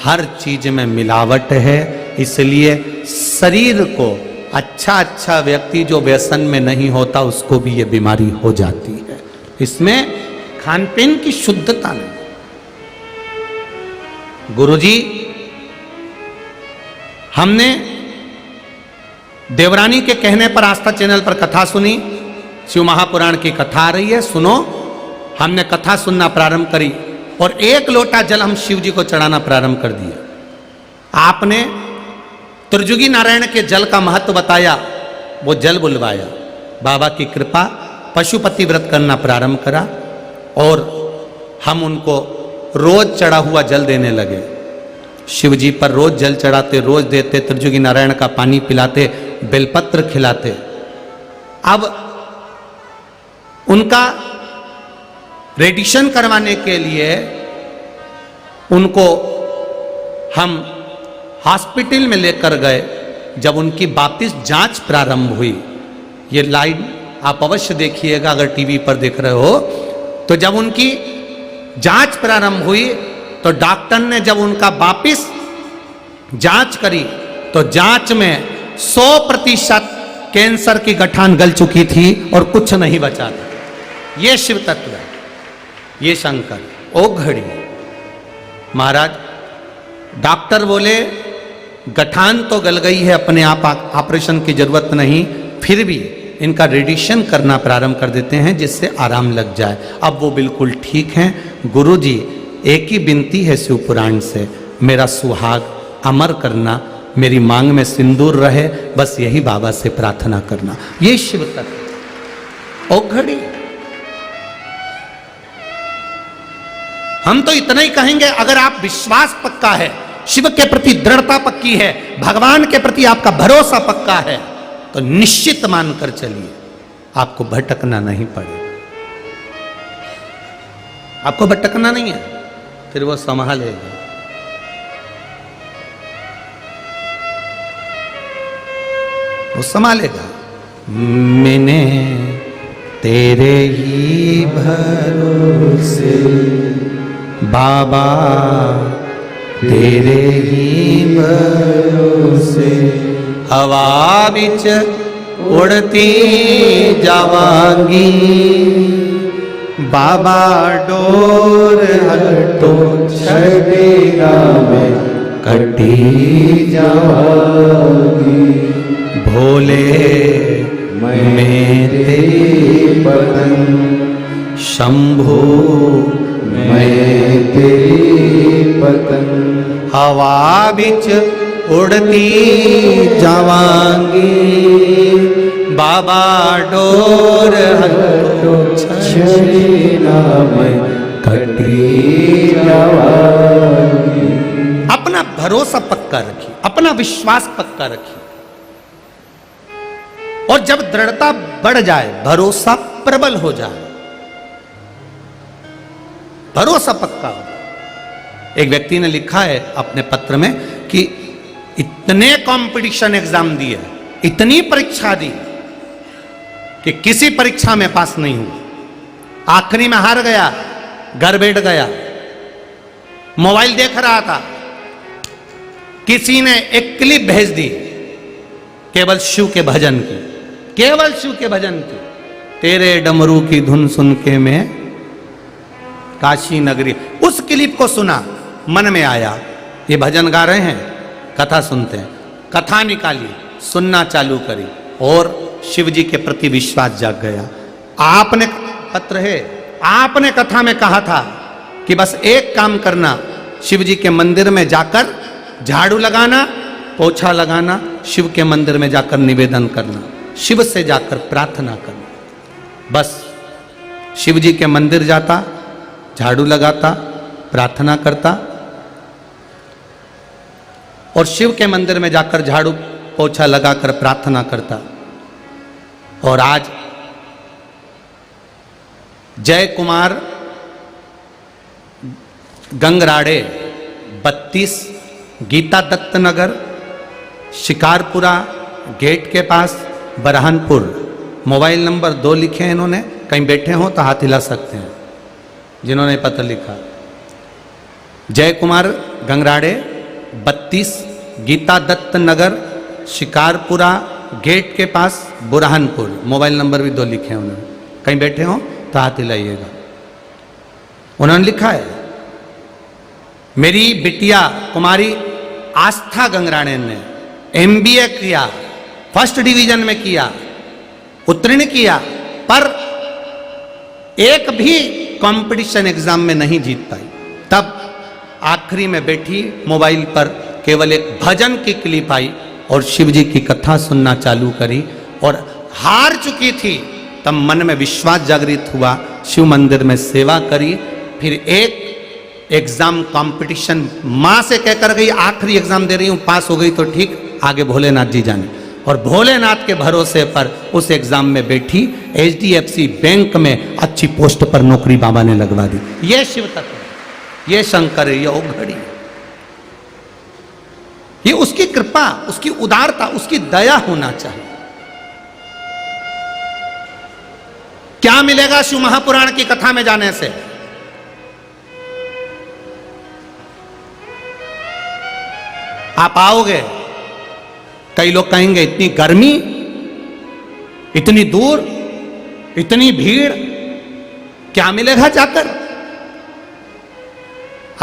हर चीज में मिलावट है। इसलिए शरीर को अच्छा व्यक्ति जो व्यसन में नहीं होता उसको भी ये बीमारी हो जाती है। इसमें खान पीन की शुद्धता नहीं। गुरुजी, हमने देवरानी के कहने पर आस्था चैनल पर कथा सुनी, शिव महापुराण की कथा आ रही है, सुनो। हमने कथा सुनना प्रारंभ करी और 1 लोटा जल हम शिव जी को चढ़ाना प्रारंभ कर दिया। आपने त्रिजुगी नारायण के जल का महत्व बताया, वो जल बुलवाया, बाबा की कृपा, पशुपति व्रत करना प्रारंभ करा और हम उनको रोज चढ़ा हुआ जल देने लगे। शिव जी पर रोज जल चढ़ाते, रोज देते, त्रिजुगी नारायण का पानी पिलाते, बेलपत्र खिलाते। अब उनका रेडिशन करवाने के लिए उनको हम हॉस्पिटल में लेकर गए। जब उनकी वापिस जांच प्रारंभ हुई, ये लाइन आप अवश्य देखिएगा अगर टीवी पर देख रहे हो, तो जब उनकी जांच प्रारंभ हुई तो डॉक्टर ने जब उनका वापिस जांच करी तो जांच में 100% कैंसर की गठान गल चुकी थी और कुछ नहीं बचा था। ये शिव तत्व है, ये शंकर। ओ घड़ी महाराज, डॉक्टर बोले गठान तो गल गई है, अपने आप ऑपरेशन की जरूरत नहीं, फिर भी इनका रेडिएशन करना प्रारंभ कर देते हैं जिससे आराम लग जाए। अब वो बिल्कुल ठीक हैं। गुरुजी, एक ही विनती है शिव पुराण से, मेरा सुहाग अमर करना, मेरी मांग में सिंदूर रहे, बस यही बाबा से प्रार्थना करना। ये शिव तत्व। ओ घड़ी, हम तो इतना ही कहेंगे, अगर आप विश्वास पक्का है, शिव के प्रति दृढ़ता पक्की है, भगवान के प्रति आपका भरोसा पक्का है, तो निश्चित मानकर चलिए, आपको भटकना नहीं पड़ेगा। आपको भटकना नहीं है, फिर वो संभालेगा। वो संभालेगा। मैंने तेरे ही भरोसे बाबा, तेरे ही भरोसे हवा बिच उड़ती जावांगी, बाबा डोर हटो छड़ेगा मैं कटी जावांगी, भोले मैं तेरी पतंग, शंभो मैं तेरी पतंग, हवा बिच उड़ती जावांगी, बाबा डोर हटो छड़ेगा मैं कटी जावांगी। अपना भरोसा पक्का रखिए, अपना विश्वास पक्का रखिए, और जब दृढ़ता बढ़ जाए, भरोसा प्रबल हो जाए, भरोसा पक्का हो जाए। एक व्यक्ति ने लिखा है अपने पत्र में कि इतने कंपटीशन एग्जाम दिए, इतनी परीक्षा दी कि किसी परीक्षा में पास नहीं हुआ, आखिरी में हार गया, घर बैठ गया, मोबाइल देख रहा था, किसी ने एक क्लिप भेज दी केवल शिव के भजन की, केवल शिव के भजन की, तेरे डमरू की धुन सुन के मैं काशी नगरी। उस क्लिप को सुना, मन में आया ये भजन गा रहे हैं, कथा सुनते हैं, कथा निकाली, सुनना चालू करी और शिव जी के प्रति विश्वास जाग गया। आपने पत्र है, आपने कथा में कहा था कि बस एक एक काम करना, शिव जी के मंदिर में जाकर झाड़ू लगाना, पोछा लगाना, शिव के मंदिर में जाकर निवेदन करना, शिव से जाकर प्रार्थना करना। बस शिव जी के मंदिर जाता, झाड़ू लगाता, प्रार्थना करता और शिव के मंदिर में जाकर झाड़ू पोछा लगाकर प्रार्थना करता। और आज जय कुमार गंगराड़े 32 गीता दत्त नगर शिकारपुरा गेट के पास बरहानपुर, मोबाइल नंबर 2 लिखे हैं इन्होंने, कहीं बैठे हों तो हाथ हिला सकते हैं जिन्होंने पत्र लिखा। जय कुमार गंगराड़े 32 गीता दत्त नगर शिकारपुरा गेट के पास बुरहानपुर, मोबाइल नंबर भी 2 लिखे हैं उन्होंने, कहीं बैठे हों तो हाथ हिलाइएगा। उन्होंने लिखा है, मेरी बिटिया कुमारी आस्था गंगराड़े ने MBA किया, फर्स्ट डिवीजन में किया, उत्तीर्ण किया, पर एक भी कंपटीशन एग्जाम में नहीं जीत पाई। तब आखिरी में बैठी मोबाइल पर केवल एक भजन की क्लिप आई और शिव जी की कथा सुनना चालू करी और हार चुकी थी। तब मन में विश्वास जागृत हुआ, शिव मंदिर में सेवा करी, फिर एक एग्जाम कंपटीशन मां से कहकर गई आखिरी एग्जाम दे रही हूं, पास हो गई तो ठीक, आगे भोलेनाथ जी जाने। और भोलेनाथ के भरोसे पर उस एग्जाम में बैठी, HDFC बैंक में अच्छी पोस्ट पर नौकरी बाबा ने लगवा दी। ये शिव तत्व, ये शंकर है, ये औघड़ी, ये उसकी कृपा, उसकी उदारता, उसकी दया होना चाहिए। क्या मिलेगा शिव महापुराण की कथा में जाने से? आप आओगे, कई लोग कहेंगे इतनी गर्मी, इतनी दूर, इतनी भीड़, क्या मिलेगा जाकर?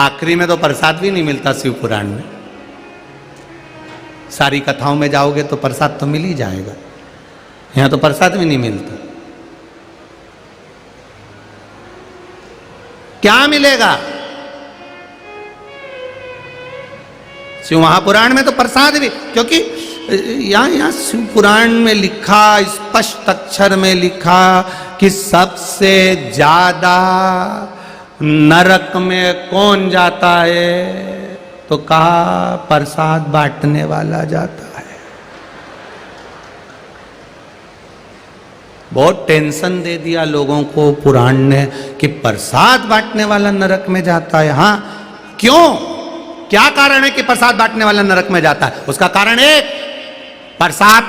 आखिरी में तो प्रसाद भी नहीं मिलता शिव पुराण में। सारी कथाओं में जाओगे तो प्रसाद तो मिल ही जाएगा, यहां तो प्रसाद भी नहीं मिलता। क्या मिलेगा? शिव महापुराण में तो प्रसाद भी, क्योंकि यहाँ शिव पुराण में लिखा, स्पष्ट अक्षर में लिखा कि सबसे ज्यादा नरक में कौन जाता है, तो कहा प्रसाद बांटने वाला जाता है। बहुत टेंशन दे दिया लोगों को पुराण ने कि प्रसाद बांटने वाला नरक में जाता है। हाँ, क्यों? क्या कारण है कि प्रसाद बांटने वाला नरक में जाता है? उसका कारण एक, प्रसाद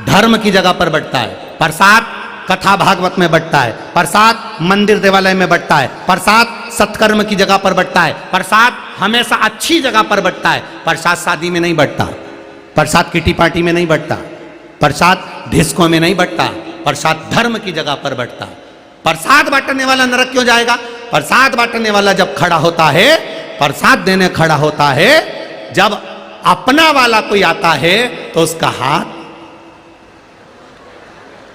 धर्म की जगह पर बंटता है, प्रसाद कथा भागवत में बंटता है, प्रसाद मंदिर देवालय में बंटता है, प्रसाद सत्कर्म की जगह पर बंटता है, प्रसाद हमेशा अच्छी जगह पर बंटता है। प्रसाद शादी में नहीं बंटता, प्रसाद किटी पार्टी में नहीं बंटता, प्रसाद डिस्को में नहीं बंटता, प्रसाद धर्म की जगह पर बंटता। प्रसाद बांटने वाला नरक क्यों जाएगा? प्रसाद बांटने वाला जब खड़ा होता है, प्रसाद देने खड़ा होता है, जब अपना वाला कोई आता है तो उसका हाथ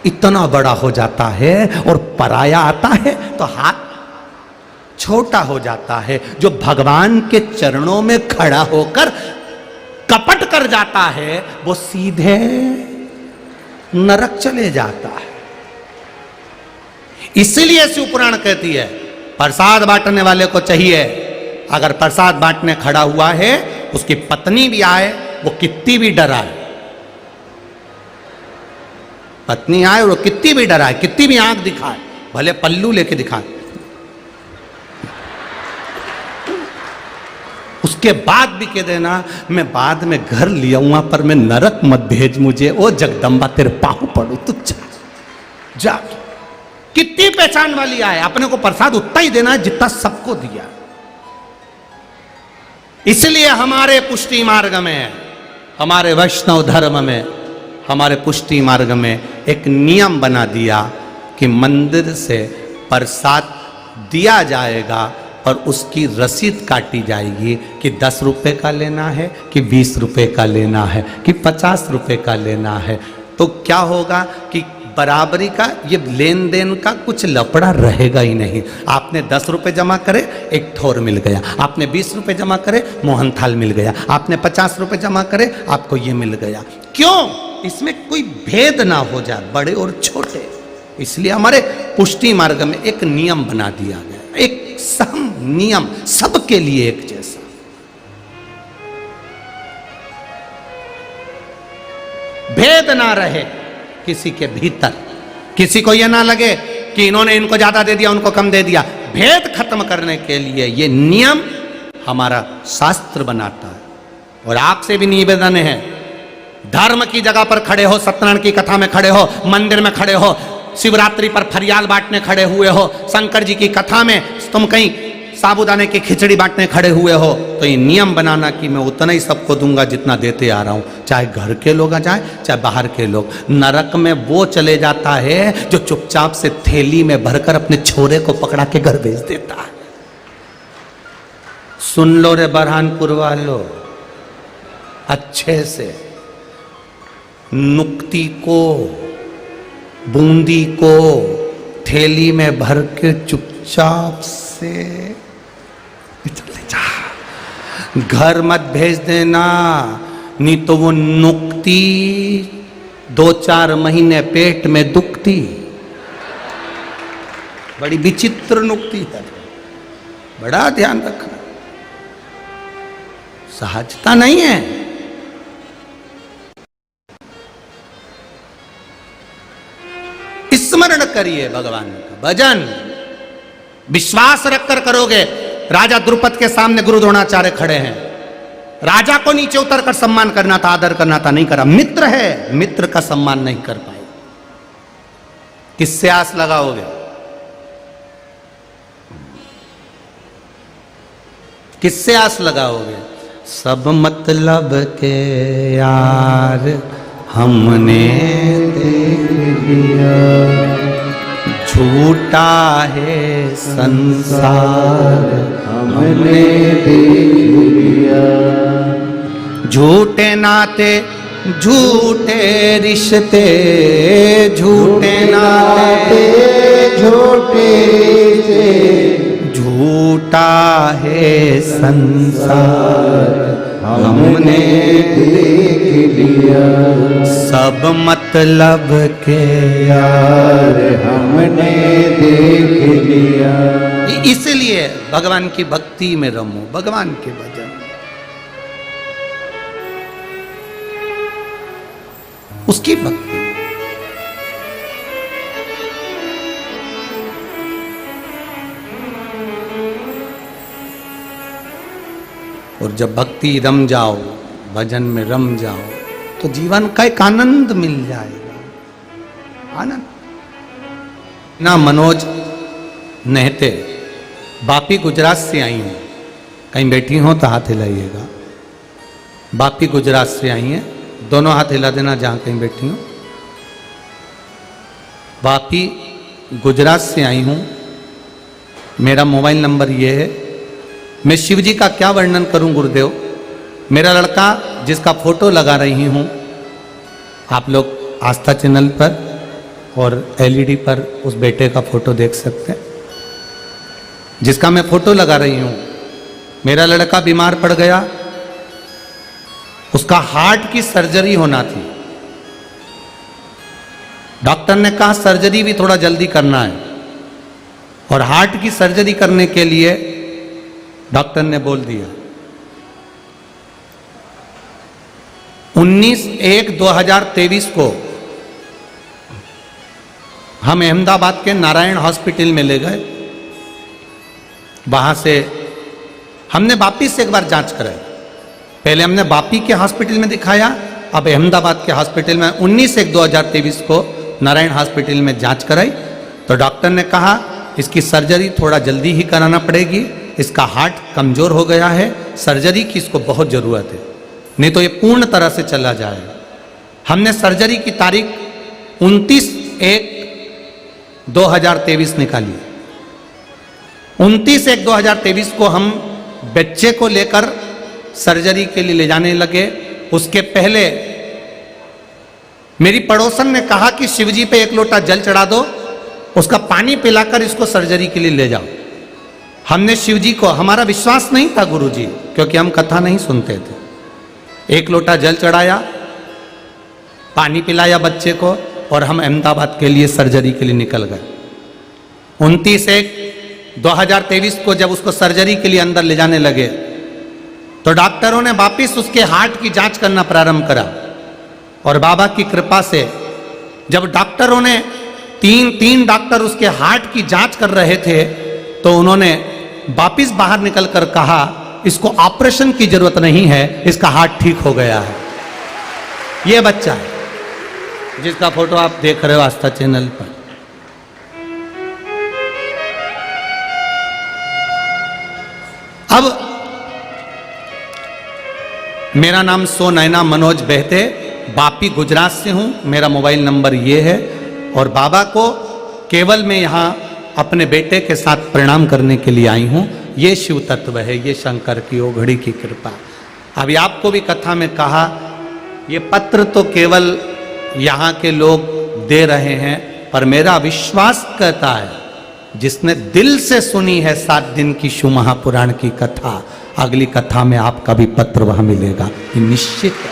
इतना बड़ा हो जाता है और पराया आता है तो हाथ छोटा हो जाता है। जो भगवान के चरणों में खड़ा होकर कपट कर जाता है वो सीधे नरक चले जाता है। इसीलिए शिव पुराण कहती है प्रसाद बांटने वाले को चाहिए, अगर प्रसाद बांटने खड़ा हुआ है उसकी पत्नी भी आए, वो कितनी भी डराए, पत्नी आए और वो कितनी भी डराए, कितनी भी आंख दिखाए, भले पल्लू लेके दिखाए, उसके बाद भी कह देना मैं बाद में घर लिया हुआ पर मैं नरक मत भेज मुझे, ओ जगदम्बा तेरे पांव पड़ू तू जा। कितनी पहचान वाली आए, अपने को प्रसाद उतना ही देना है जितना सबको दिया। इसलिए हमारे पुष्टि मार्ग में, हमारे वैष्णव धर्म में, हमारे पुष्टि मार्ग में एक नियम बना दिया कि मंदिर से प्रसाद दिया जाएगा और उसकी रसीद काटी जाएगी कि 10 रुपए का लेना है कि 20 रुपए का लेना है कि 50 रुपए का लेना है। तो क्या होगा कि बराबरी का, ये लेन देन का कुछ लफड़ा रहेगा ही नहीं। आपने 10 रुपए जमा करे, एक ठोर मिल गया। आपने 20 रुपए जमा करे, मोहनथाल मिल गया। आपने 50 रुपए जमा करे, आपको ये मिल गया। क्यों? इसमें कोई भेद ना हो जाए, बड़े और छोटे। इसलिए हमारे पुष्टि मार्ग में एक नियम बना दिया गया, एक सम नियम, सबके लिए एक जैसा। भेद ना रहे किसी के भीतर, किसी को यह ना लगे कि इन्होंने इनको ज्यादा दे दिया, उनको कम दे दिया। भेद खत्म करने के लिए ये नियम हमारा शास्त्र बनाता है। और आपसे भी निवेदन है, धर्म की जगह पर खड़े हो, सत्यनारायण की कथा में खड़े हो, मंदिर में खड़े हो, शिवरात्रि पर फरियाद बांटने खड़े हुए हो, शंकर जी की कथा में तुम कहीं साबूदाने की खिचड़ी बांटने खड़े हुए हो, तो ये नियम बनाना कि मैं उतना ही सबको दूंगा जितना देते आ रहा हूं, चाहे घर के लोग आ जाए चाहे बाहर के लोग। नरक में वो चले जाता है जो चुपचाप से थैली में भरकर अपने छोरे को पकड़ा के घर भेज देता है। सुन लो रे बरहानपुर वालों, अच्छे से, नुक्ती को, बूंदी को थैली में भर के चुपचाप से चले जा, घर मत भेज देना, नहीं तो वो नुक्ती 2-4 महीने पेट में दुखती। बड़ी विचित्र नुक्ती है, बड़ा ध्यान रखना, सहजता नहीं है। स्मरण करिए भगवान का भजन, विश्वास रखकर करोगे। राजा द्रुपद के सामने गुरु द्रोणाचार्य खड़े हैं, राजा को नीचे उतरकर सम्मान करना था, आदर करना था, नहीं करा। मित्र है, मित्र का सम्मान नहीं कर पाए। किससे आस लगाओगे? किससे आस लगाओगे? सब मतलब के यार हमने देख लिया, झूठा है संसार हमने देख लिया, झूठे नाते झूठे रिश्ते, झूठे नाते झूठे रिश्ते, झूठा है संसार हमने देख लिया, सब मतलब के यार हमने देख लिया। इसलिए भगवान की भक्ति में रमो, भगवान के भजन, उसकी भक्ति। और जब भक्ति रम जाओ, भजन में रम जाओ, तो जीवन का एक आनंद मिल जाएगा। आनंद ना। मनोज नेहते बापी गुजरात से आई हैं, कहीं बैठी हो तो हाथ हिलाइएगा। बापी गुजरात से आई हैं, दोनों हाथ हिला देना जहां कहीं बैठी हो। बापी गुजरात से आई हूं, मेरा मोबाइल नंबर ये है। मैं शिव जी का क्या वर्णन करूं गुरुदेव। मेरा लड़का जिसका फोटो लगा रही हूं, आप लोग आस्था चैनल पर और एलईडी पर उस बेटे का फोटो देख सकते हैं, जिसका मैं फोटो लगा रही हूं। मेरा लड़का बीमार पड़ गया, उसका हार्ट की सर्जरी होना थी। डॉक्टर ने कहा सर्जरी भी थोड़ा जल्दी करना है, और हार्ट की सर्जरी करने के लिए डॉक्टर ने बोल दिया 19/1/2023 को हम अहमदाबाद के नारायण हॉस्पिटल में ले गए। वहां से हमने वापिस एक बार जांच कराई। पहले हमने वापी के हॉस्पिटल में दिखाया, अब अहमदाबाद के हॉस्पिटल में 19/1/2023 को नारायण हॉस्पिटल में जांच कराई। तो डॉक्टर ने कहा इसकी सर्जरी थोड़ा जल्दी ही कराना पड़ेगी, इसका हार्ट कमजोर हो गया है, सर्जरी की इसको बहुत जरूरत है, नहीं तो ये पूर्ण तरह से चला जाएगा। हमने सर्जरी की तारीख 29/1/2023 निकाली। 29/1/2023 को हम बच्चे को लेकर सर्जरी के लिए ले जाने लगे। उसके पहले मेरी पड़ोसन ने कहा कि शिवजी पे 1 लोटा जल चढ़ा दो, उसका पानी पिलाकर इसको सर्जरी के लिए ले जाओ। हमने शिवजी को, हमारा विश्वास नहीं था गुरुजी, क्योंकि हम कथा नहीं सुनते थे। 1 लोटा जल चढ़ाया, पानी पिलाया बच्चे को, और हम अहमदाबाद के लिए सर्जरी के लिए निकल गए। 29/1/2023 को जब उसको सर्जरी के लिए अंदर ले जाने लगे तो डॉक्टरों ने वापिस उसके हार्ट की जांच करना प्रारंभ करा। और बाबा की कृपा से जब डॉक्टरों ने तीन डॉक्टर उसके हार्ट की जांच कर रहे थे तो उन्होंने वापिस बाहर निकलकर कहा इसको ऑपरेशन की जरूरत नहीं है, इसका हार्ट ठीक हो गया है। यह बच्चा है जिसका फोटो आप देख रहे हो आस्था चैनल पर। अब मेरा नाम सोनैना मनोज बहते, बापी गुजरात से हूं। मेरा मोबाइल नंबर ये है। और बाबा को केवल मैं यहां अपने बेटे के साथ प्रणाम करने के लिए आई हूं। ये शिव तत्व है, ये शंकर की ओघड़ी की कृपा। अभी आपको भी कथा में कहा, ये पत्र तो केवल यहाँ के लोग दे रहे हैं, पर मेरा विश्वास कहता है जिसने दिल से सुनी है 7 दिन की शिव महापुराण की कथा, अगली कथा में आपका भी पत्र वहां मिलेगा, ये निश्चित है।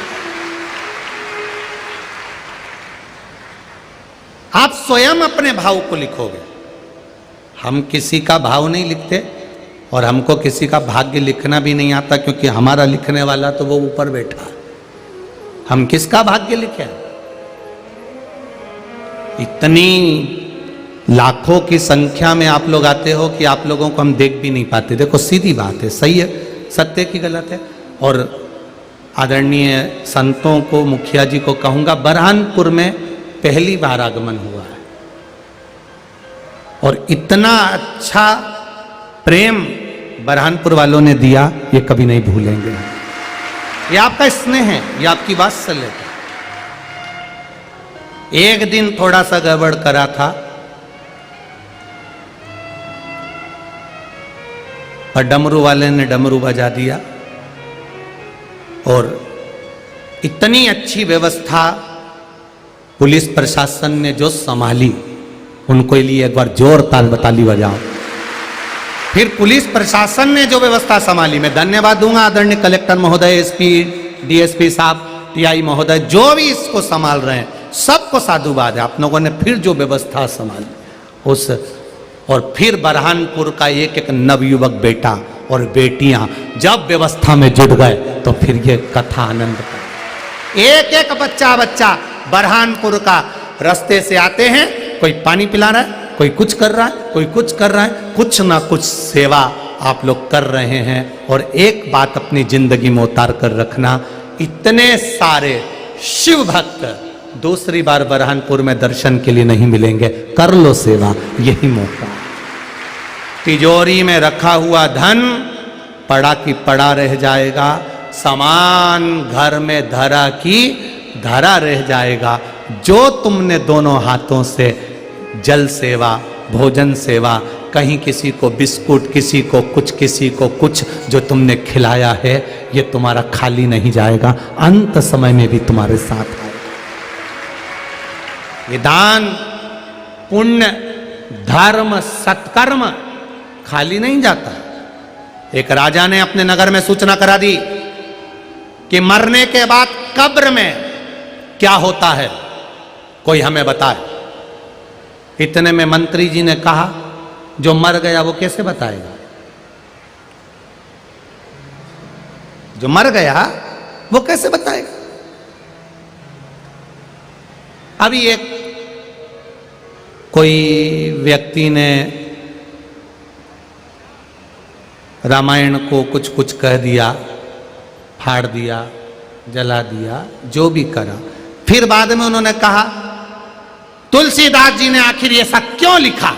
आप स्वयं अपने भाव को लिखोगे। हम किसी का भाव नहीं लिखते और हमको किसी का भाग्य लिखना भी नहीं आता, क्योंकि हमारा लिखने वाला तो वो ऊपर बैठा है। हम किसका भाग्य लिखे? इतनी लाखों की संख्या में आप लोग आते हो कि आप लोगों को हम देख भी नहीं पाते। देखो सीधी बात है, सही है, सत्य की गलत है। और आदरणीय संतों को, मुखिया जी को कहूंगा, बरहानपुर में पहली बार आगमन हुआ है और इतना अच्छा प्रेम बरहानपुर वालों ने दिया, ये कभी नहीं भूलेंगे। ये आपका स्नेह है, ये आपकी वात्सल्य है। एक दिन थोड़ा सा गड़बड़ करा था और डमरू वाले ने डमरू बजा दिया, और इतनी अच्छी व्यवस्था पुलिस प्रशासन ने जो संभाली, उनको लिए एक बार जोर ताली बजाओ। फिर पुलिस प्रशासन ने जो व्यवस्था संभाली, मैं धन्यवाद दूंगा आदरणीय कलेक्टर महोदय, एसपी, डीएसपी साहब, टीआई महोदय, जो भी इसको संभाल रहे हैं, सबको साधुवाद है। आप लोगों ने फिर जो व्यवस्था संभाली उस, और फिर बरहानपुर का एक एक नवयुवक बेटा और बेटियां जब व्यवस्था में जुट गए तो फिर ये कथा आनंद का। एक एक बच्चा बरहानपुर का रास्ते से आते हैं, कोई पानी पिला रहा है, कोई कुछ कर रहा है, कोई कुछ कर रहा है, कुछ ना कुछ सेवा आप लोग कर रहे हैं। और एक बात अपनी जिंदगी में उतार कर रखना, इतने सारे शिव भक्त दूसरी बार बरहानपुर में दर्शन के लिए नहीं मिलेंगे। कर लो सेवा, यही मौका। तिजोरी में रखा हुआ धन पड़ा की पड़ा रह जाएगा, सामान घर में धरा की धरा रह जाएगा। जो तुमने दोनों हाथों से जल सेवा, भोजन सेवा, कहीं किसी को बिस्कुट, किसी को कुछ जो तुमने खिलाया है, ये तुम्हारा खाली नहीं जाएगा, अंत समय में भी तुम्हारे साथ आएगा। ये दान, पुण्य, धर्म, सत्कर्म खाली नहीं जाता। एक राजा ने अपने नगर में सूचना करा दी कि मरने के बाद कब्र में क्या होता है, कोई हमें बताए। इतने में मंत्री जी ने कहा, जो मर गया वो कैसे बताएगा? जो मर गया वो कैसे बताएगा? अभी एक कोई व्यक्ति ने रामायण को कुछ कह दिया, फाड़ दिया, जला दिया, जो भी करा। फिर बाद में उन्होंने कहा तुलसीदास जी ने आखिर ऐसा क्यों लिखा?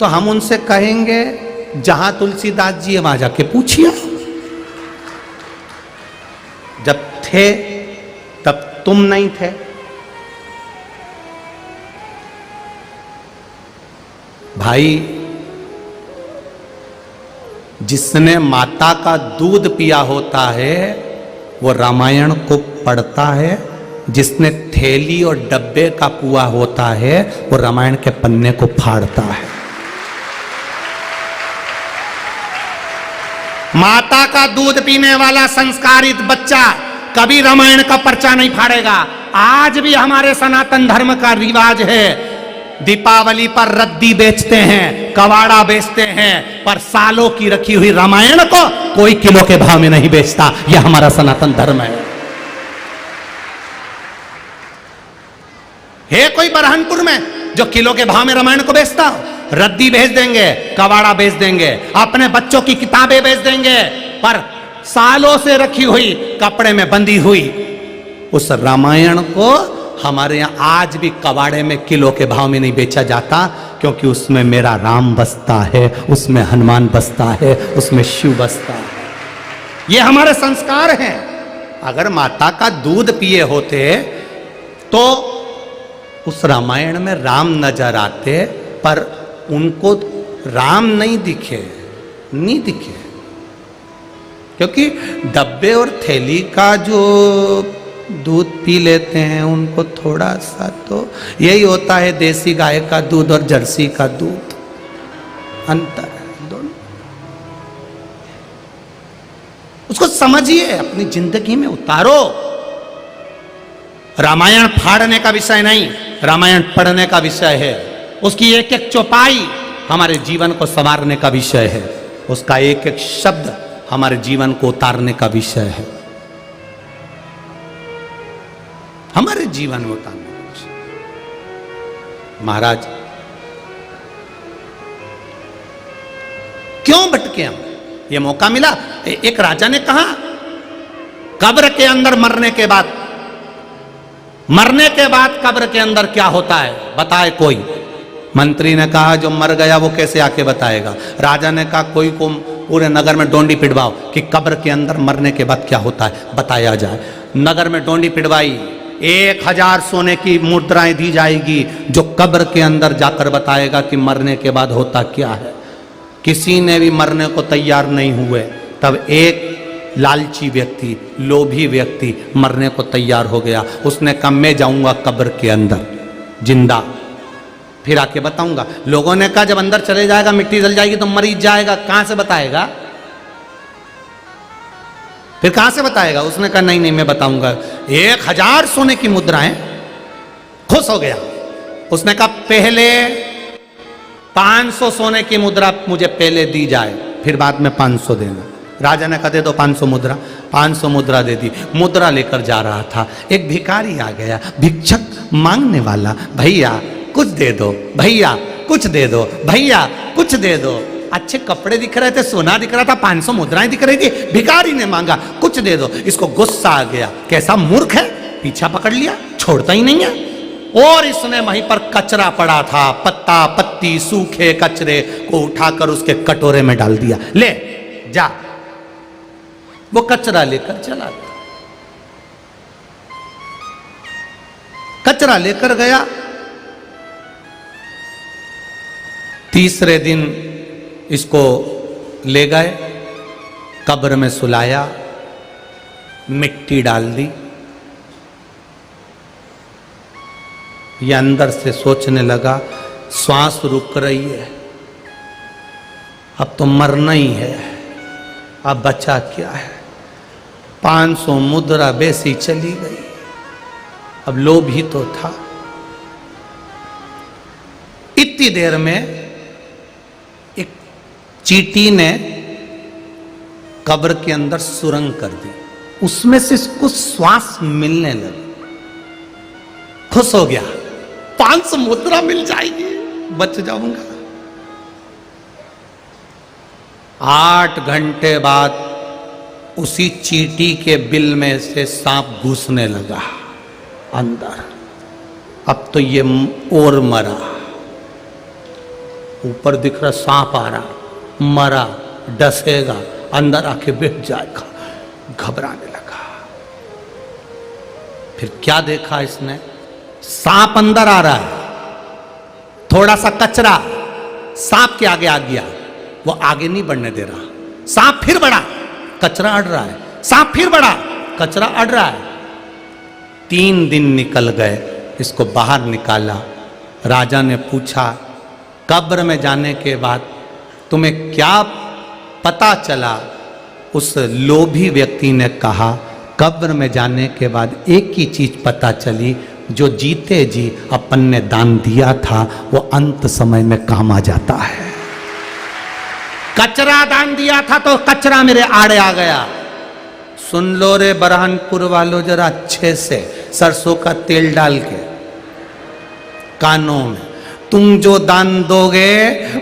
तो हम उनसे कहेंगे जहां तुलसीदास जी है वहां जाके पूछिए। जब थे तब तुम नहीं थे। भाई, जिसने माता का दूध पिया होता है वो रामायण को पढ़ता है जिसने थैली और डब्बे का पुआ होता है वो रामायण के पन्ने को फाड़ता है। माता का दूध पीने वाला संस्कारित बच्चा कभी रामायण का पर्चा नहीं फाड़ेगा। आज भी हमारे सनातन धर्म का रिवाज है, दीपावली पर रद्दी बेचते हैं, कवाड़ा बेचते हैं, पर सालों की रखी हुई रामायण को कोई किलो के भाव में नहीं बेचता। यह हमारा सनातन धर्म है कोई बरहनपुर में जो किलो के भाव में रामायण को बेचता हो? रद्दी बेच देंगे, कवाड़ा बेच देंगे, अपने बच्चों की किताबें बेच देंगे, पर सालों से रखी हुई कपड़े में बंधी हुई उस रामायण को हमारे यहां आज भी कबाड़े में किलो के भाव में नहीं बेचा जाता, क्योंकि उसमें मेरा राम बसता है, उसमें हनुमान बसता है, उसमें शिव बसता है। ये हमारे संस्कार हैं। अगर माता का दूध पिए होते तो उस रामायण में राम नजर आते, पर उनको राम नहीं दिखे, क्योंकि डब्बे और थैली का जो दूध पी लेते हैं उनको थोड़ा सा तो यही होता है, देसी गाय का दूध और जर्सी का दूध, अंतर है दोनों। उसको समझिए, अपनी जिंदगी में उतारो। रामायण फाड़ने का विषय नहीं, रामायण पढ़ने का विषय है। उसकी एक एक चौपाई हमारे जीवन को संवारने का विषय है, उसका एक एक शब्द हमारे जीवन को उतारने का विषय है, हमारे जीवन में उतारने का विषय। महाराज क्यों भटके हम? ये मौका मिला। एक राजा ने कहा कब्र के अंदर मरने के बाद कब्र के अंदर क्या होता है बताए कोई। मंत्री ने कहा जो मर गया वो कैसे आके बताएगा। राजा ने कहा कोई को पूरे नगर में डोंडी पिटवाओ कि कब्र के अंदर मरने के बाद क्या होता है बताया जाए। नगर में डोंडी पिटवाई, 1000 सोने की मुद्राएं दी जाएगी, जो कब्र के अंदर जाकर बताएगा कि मरने के बाद होता क्या है। किसी ने भी मरने को तैयार नहीं हुए, तब एक लालची व्यक्ति, लोभी व्यक्ति मरने को तैयार हो गया। उसने कहा मैं जाऊंगा कब्र के अंदर जिंदा, फिर आके बताऊंगा। लोगों ने कहा जब अंदर चले जाएगा मिट्टी जल जाएगी तो मरीज जाएगा, कहां से बताएगा? फिर कहां से बताएगा? उसने कहा नहीं मैं बताऊंगा। 1000 सोने की मुद्राएं। खुश हो गया। उसने कहा पहले 500 सोने की मुद्रा मुझे पहले दी जाए, फिर बाद में 500 देना। राजा ने कहा दे दो 500 मुद्रा। 500 मुद्रा दे दी। मुद्रा लेकर जा रहा था, एक भिखारी आ गया, भिक्षक मांगने वाला। भैया कुछ दे दो, भैया कुछ दे दो, भैया कुछ दे दो। अच्छे कपड़े दिख रहे थे, सोना दिख रहा था, 500 मुद्राएं दिख रही थी। भिखारी ने मांगा कुछ दे दो। इसको गुस्सा आ गया, कैसा मूर्ख है, पीछा पकड़ लिया, छोड़ता ही नहीं है। और इसने वहीं पर कचरा पड़ा था, पत्ता पत्ती सूखे कचरे को उठाकर उसके कटोरे में डाल दिया। ले जा। वो कचरा लेकर चला गया। कचरा लेकर गया। तीसरे दिन इसको ले गए, कब्र में सुलाया, मिट्टी डाल दी। ये अंदर से सोचने लगा श्वास रुक रही है, अब तो मरना ही है, अब बचा क्या है। 500 मुद्रा बेसी चली गई, अब लोभ ही तो था। इतनी देर में एक चींटी ने कब्र के अंदर सुरंग कर दी, उसमें से इसको श्वास मिलने लगी। खुश हो गया, 500 मुद्रा मिल जाएगी, बच जाऊंगा। 8 घंटे बाद उसी चींटी के बिल में से सांप घुसने लगा अंदर। अब तो ये और मरा, ऊपर दिख रहा सांप आ रहा, मरा, डसेगा, अंदर आके बैठ जाएगा। घबराने लगा। फिर क्या देखा इसने, सांप अंदर आ रहा है, थोड़ा सा कचरा सांप के आगे आ गया, वो आगे नहीं बढ़ने दे रहा। सांप फिर बढ़ा, कचरा अड़ रहा है, सांप फिर बढ़ा, कचरा अड़ रहा है। 3 दिन निकल गए, इसको बाहर निकाला। राजा ने पूछा, कब्र में जाने के बाद तुम्हें क्या पता चला? उस लोभी व्यक्ति ने कहा, कब्र में जाने के बाद एक ही चीज पता चली, जो जीते जी अपन ने दान दिया था वो अंत समय में काम आ जाता है। कचरा दान दिया था तो कचरा मेरे आड़े आ गया। सुन लो रे बरहानपुर वालों, जरा अच्छे से सरसों का तेल डाल के कानों में, तुम जो दान दोगे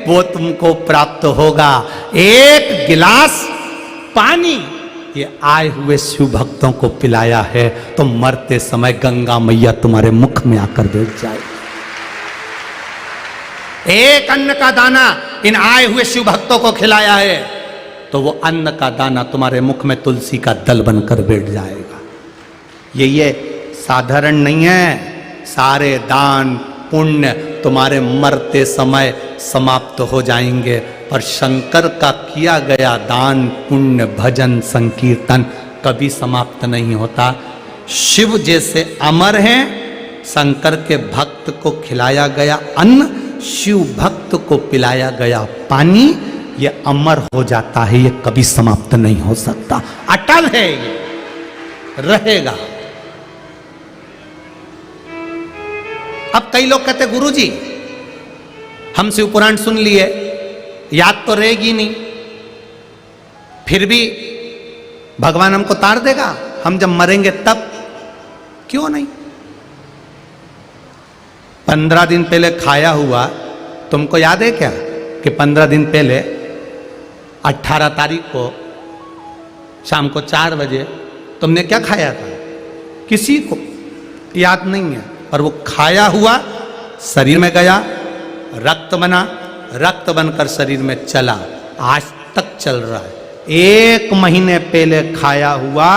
वो तुमको प्राप्त होगा। एक गिलास पानी ये आए हुए शिव भक्तों को पिलाया है तो मरते समय गंगा मैया तुम्हारे मुख में आकर बैठ जाए। एक अन्न का दाना इन आए हुए शिव भक्तों को खिलाया है तो वो अन्न का दाना तुम्हारे मुख में तुलसी का दल बनकर बैठ जाएगा। ये साधारण नहीं है। सारे दान पुण्य तुम्हारे मरते समय समाप्त हो जाएंगे, पर शंकर का किया गया दान पुण्य भजन संकीर्तन कभी समाप्त नहीं होता। शिव जैसे अमर हैं, शंकर के भक्त को खिलाया गया अन्न, शिव भक्त को पिलाया गया पानी, ये अमर हो जाता है, ये कभी समाप्त नहीं हो सकता, अटल है, ये रहेगा। अब कई लोग कहते गुरुजी हम शिव पुराण सुन लिए, याद तो रहेगी नहीं, फिर भी भगवान हमको तार देगा, हम जब मरेंगे तब। क्यों नहीं? 15 दिन पहले खाया हुआ तुमको याद है क्या कि 15 दिन पहले 18 तारीख को शाम को 4 बजे तुमने क्या खाया था? किसी को याद नहीं है, पर वो खाया हुआ शरीर में गया, रक्त बना, रक्त बनकर शरीर में चला, आज तक चल रहा है। 1 महीने पहले खाया हुआ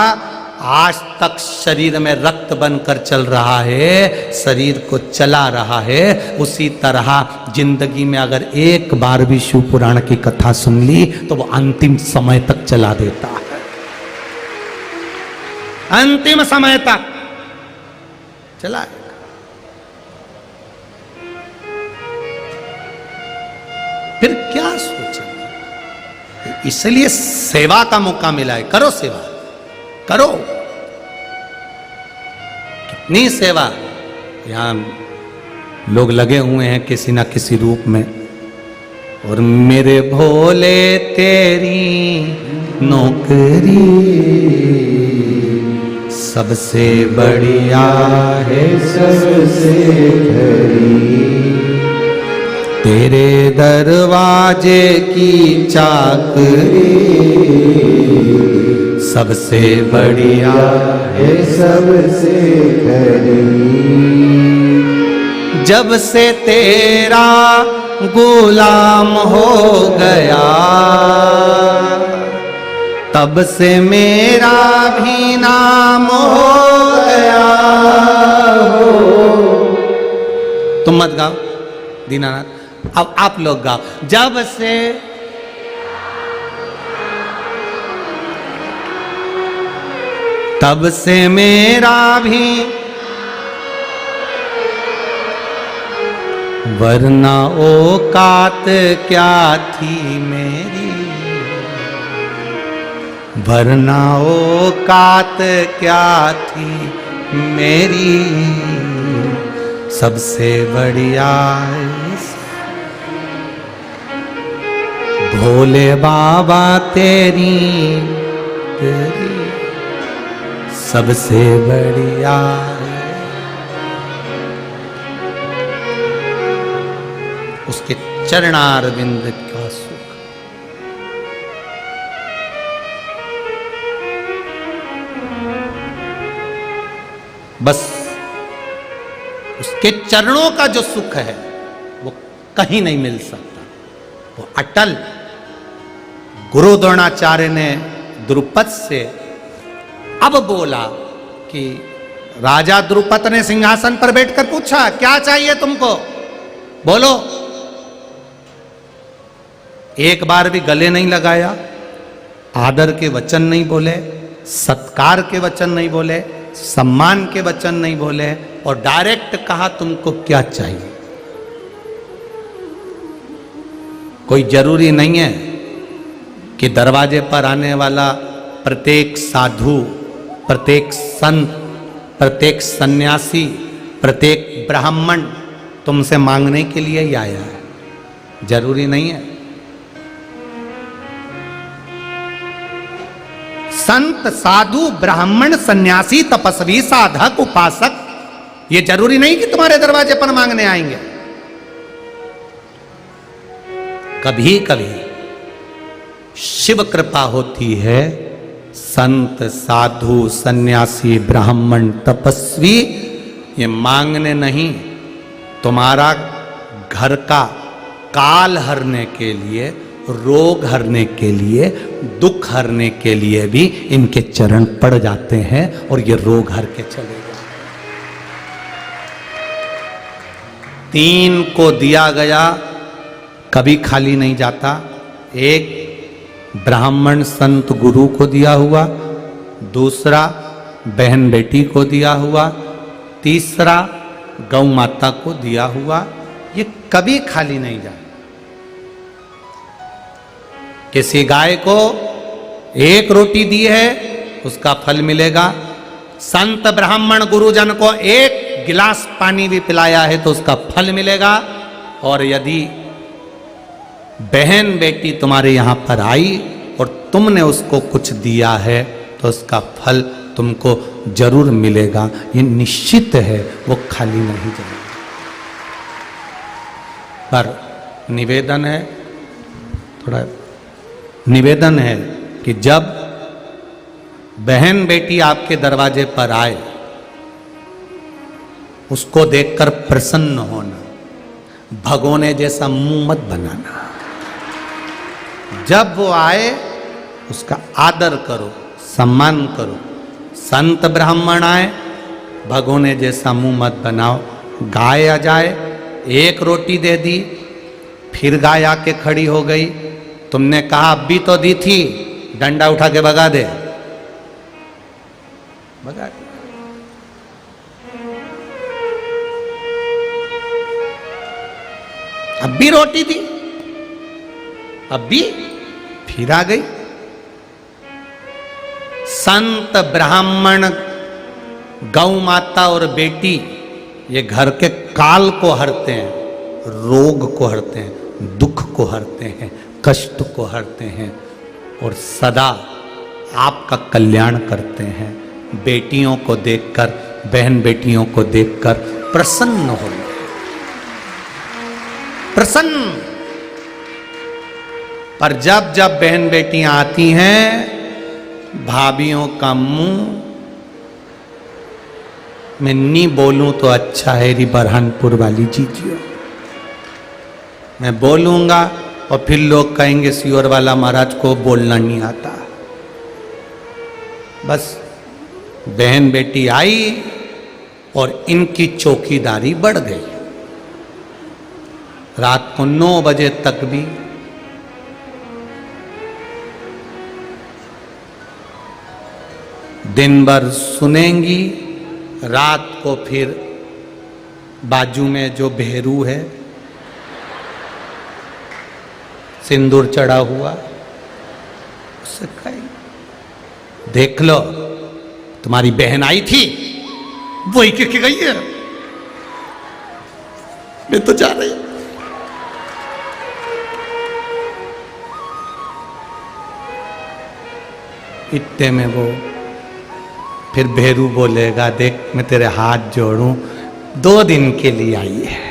आज तक शरीर में रक्त बनकर चल रहा है, शरीर को चला रहा है। उसी तरह जिंदगी में अगर एक बार भी शिव पुराण की कथा सुन ली तो वो अंतिम समय तक चला देता है, अंतिम समय तक चला। फिर क्या सोचेंगे? इसलिए सेवा का मौका मिला है, करो सेवा, करो। कितनी सेवा यहां लोग लगे हुए हैं किसी ना किसी रूप में। और मेरे भोले तेरी नौकरी सबसे बढ़िया है, सबसे खरी, तेरे दरवाजे की चाकरी सबसे बढ़िया है, सबसे खरी। जब से तेरा गुलाम हो गया तब से मेरा भी नाम हो गया हो। तुम मत गाओ दीनानाथ, अब आप लोग गाओ। जब से तब से मेरा भी, वरना औकात क्या थी मेरी, वरना औकात क्या थी मेरी, सबसे बढ़िया भोले बाबा तेरी तेरी सबसे बढ़िया। उसके चरणारविंद का सुख, बस उसके चरणों का जो सुख है वो कहीं नहीं मिल सकता, वो अटल। गुरु द्रोणाचार्य ने द्रुपद से अब बोला कि राजा द्रुपद ने सिंहासन पर बैठकर पूछा, क्या चाहिए तुमको, बोलो। एक बार भी गले नहीं लगाया, आदर के वचन नहीं बोले, सत्कार के वचन नहीं बोले, सम्मान के वचन नहीं बोले और डायरेक्ट कहा तुमको क्या चाहिए। कोई जरूरी नहीं है कि दरवाजे पर आने वाला प्रत्येक साधु, प्रत्येक संत, प्रत्येक सन्यासी, प्रत्येक ब्राह्मण तुमसे मांगने के लिए ही आया है, जरूरी नहीं है। संत, साधु, ब्राह्मण, सन्यासी, तपस्वी, साधक, उपासक, ये जरूरी नहीं कि तुम्हारे दरवाजे पर मांगने आएंगे। कभी कभी शिव कृपा होती है, संत, साधु, सन्यासी, ब्राह्मण, तपस्वी ये मांगने नहीं, तुम्हारा घर का काल हरने के लिए, रोग हरने के लिए, दुख हरने के लिए भी इनके चरण पड़ जाते हैं और ये रोग हर के चले जाते हैं। 3 को दिया गया कभी खाली नहीं जाता। एक ब्राह्मण संत गुरु को दिया हुआ, दूसरा बहन बेटी को दिया हुआ, तीसरा गौ माता को दिया हुआ, ये कभी खाली नहीं जाता। किसी गाय को 1 रोटी दी है उसका फल मिलेगा, संत ब्राह्मण गुरुजन को 1 गिलास पानी भी पिलाया है तो उसका फल मिलेगा। और यदि बहन बेटी तुम्हारे यहां पर आई और तुमने उसको कुछ दिया है तो उसका फल तुमको जरूर मिलेगा, ये निश्चित है, वो खाली नहीं जाएगा। पर निवेदन है, थोड़ा निवेदन है कि जब बहन बेटी आपके दरवाजे पर आए उसको देखकर प्रसन्न होना, भगोने जैसा मुंह मत बनाना। जब वो आए उसका आदर करो, सम्मान करो। संत ब्राह्मण आए, भगोने जैसा मुंह मत बनाओ। गाय आ जाए, 1 रोटी दे दी, फिर गाय आके खड़ी हो गई, तुमने कहा अब भी तो दी थी, डंडा उठा के भगा दे, भगा दे। अब भी रोटी दी, अब भी फिर आ गई। संत ब्राह्मण, गौ माता और बेटी ये घर के काल को हरते हैं, रोग को हरते हैं, दुख को हरते हैं, कष्ट को हरते हैं और सदा आपका कल्याण करते हैं। बेटियों को देखकर, बहन बेटियों को देखकर प्रसन्न हो, प्रसन्न। पर जब जब बहन बेटियां आती हैं, भाभियों का मुंह, मैं नहीं बोलूं तो अच्छा है री बरहानपुर वाली जीजियो, मैं बोलूंगा और फिर लोग कहेंगे सियोर वाला महाराज को बोलना नहीं आता। बस बहन बेटी आई और इनकी चौकीदारी बढ़ गई। रात को 9 बजे तक भी दिन भर सुनेंगी, रात को फिर बाजू में जो भेरू है सिंदूर चढ़ा हुआ उससे कहें देख लो तुम्हारी बहन आई थी, वही के गई है, मैं तो जा रही। इतने में वो फिर भेरू बोलेगा, देख मैं तेरे हाथ जोड़ूं, 2 दिन के लिए आई है,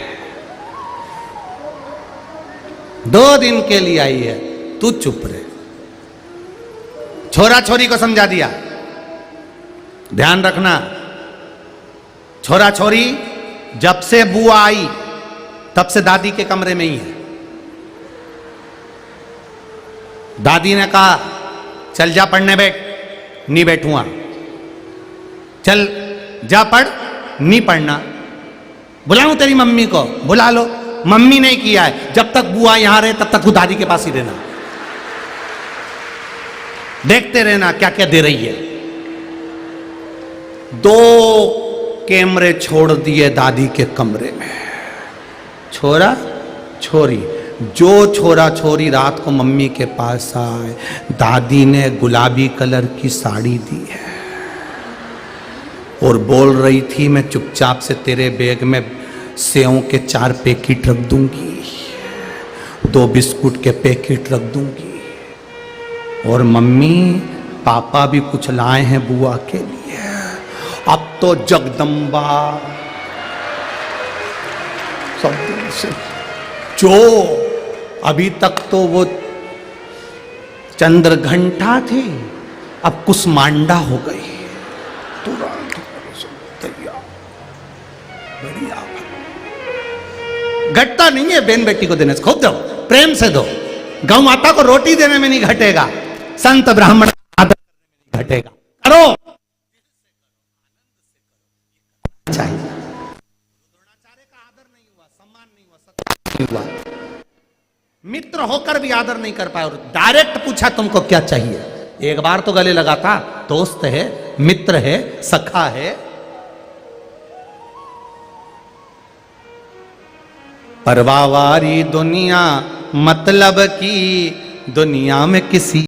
2 दिन के लिए आई है, तू चुप रहे। छोरा छोरी को समझा दिया, ध्यान रखना, छोरा छोरी जब से बुआ आई तब से दादी के कमरे में ही है। दादी ने कहा चल जा पढ़ने बैठ, नहीं बैठूंगा, चल जा पढ़, नहीं पढ़ना, बुलाऊं तेरी मम्मी को, बुला लो, मम्मी ने किया है, जब तक बुआ यहां रहे तब तक तू दादी के पास ही रहना, देखते रहना क्या क्या दे रही है। 2 कैमरे छोड़ दिए दादी के कमरे में। छोरा छोरी, जो छोरा छोरी रात को मम्मी के पास आए, दादी ने गुलाबी कलर की साड़ी दी है और बोल रही थी मैं चुपचाप से तेरे बैग में सेव के 4 पैकेट रख दूंगी, 2 बिस्कुट के पैकेट रख दूंगी, और मम्मी पापा भी कुछ लाए हैं बुआ के लिए। अब तो जगदम्बा सब से जो अभी तक तो वो चंद्रघंटा थे, अब कुसमांडा हो गई। तुरंत तैयार, बढ़िया। घटता नहीं है बहन बेटी को देने से, खूब दो, प्रेम से दो। गौ माता को रोटी देने में नहीं घटेगा, संत ब्राह्मण आदर करने में नहीं घटेगा। करो चाहिए। द्रोणाचार्य का आदर नहीं हुआ, सम्मान नहीं हुआ, सत्कार नहीं हुआ, मित्र होकर भी आदर नहीं कर पाए, और डायरेक्ट पूछा तुमको क्या चाहिए। एक बार तो गले लगा था, दोस्त है, मित्र है, सखा है। परवावारी दुनिया मतलब की दुनिया में किसी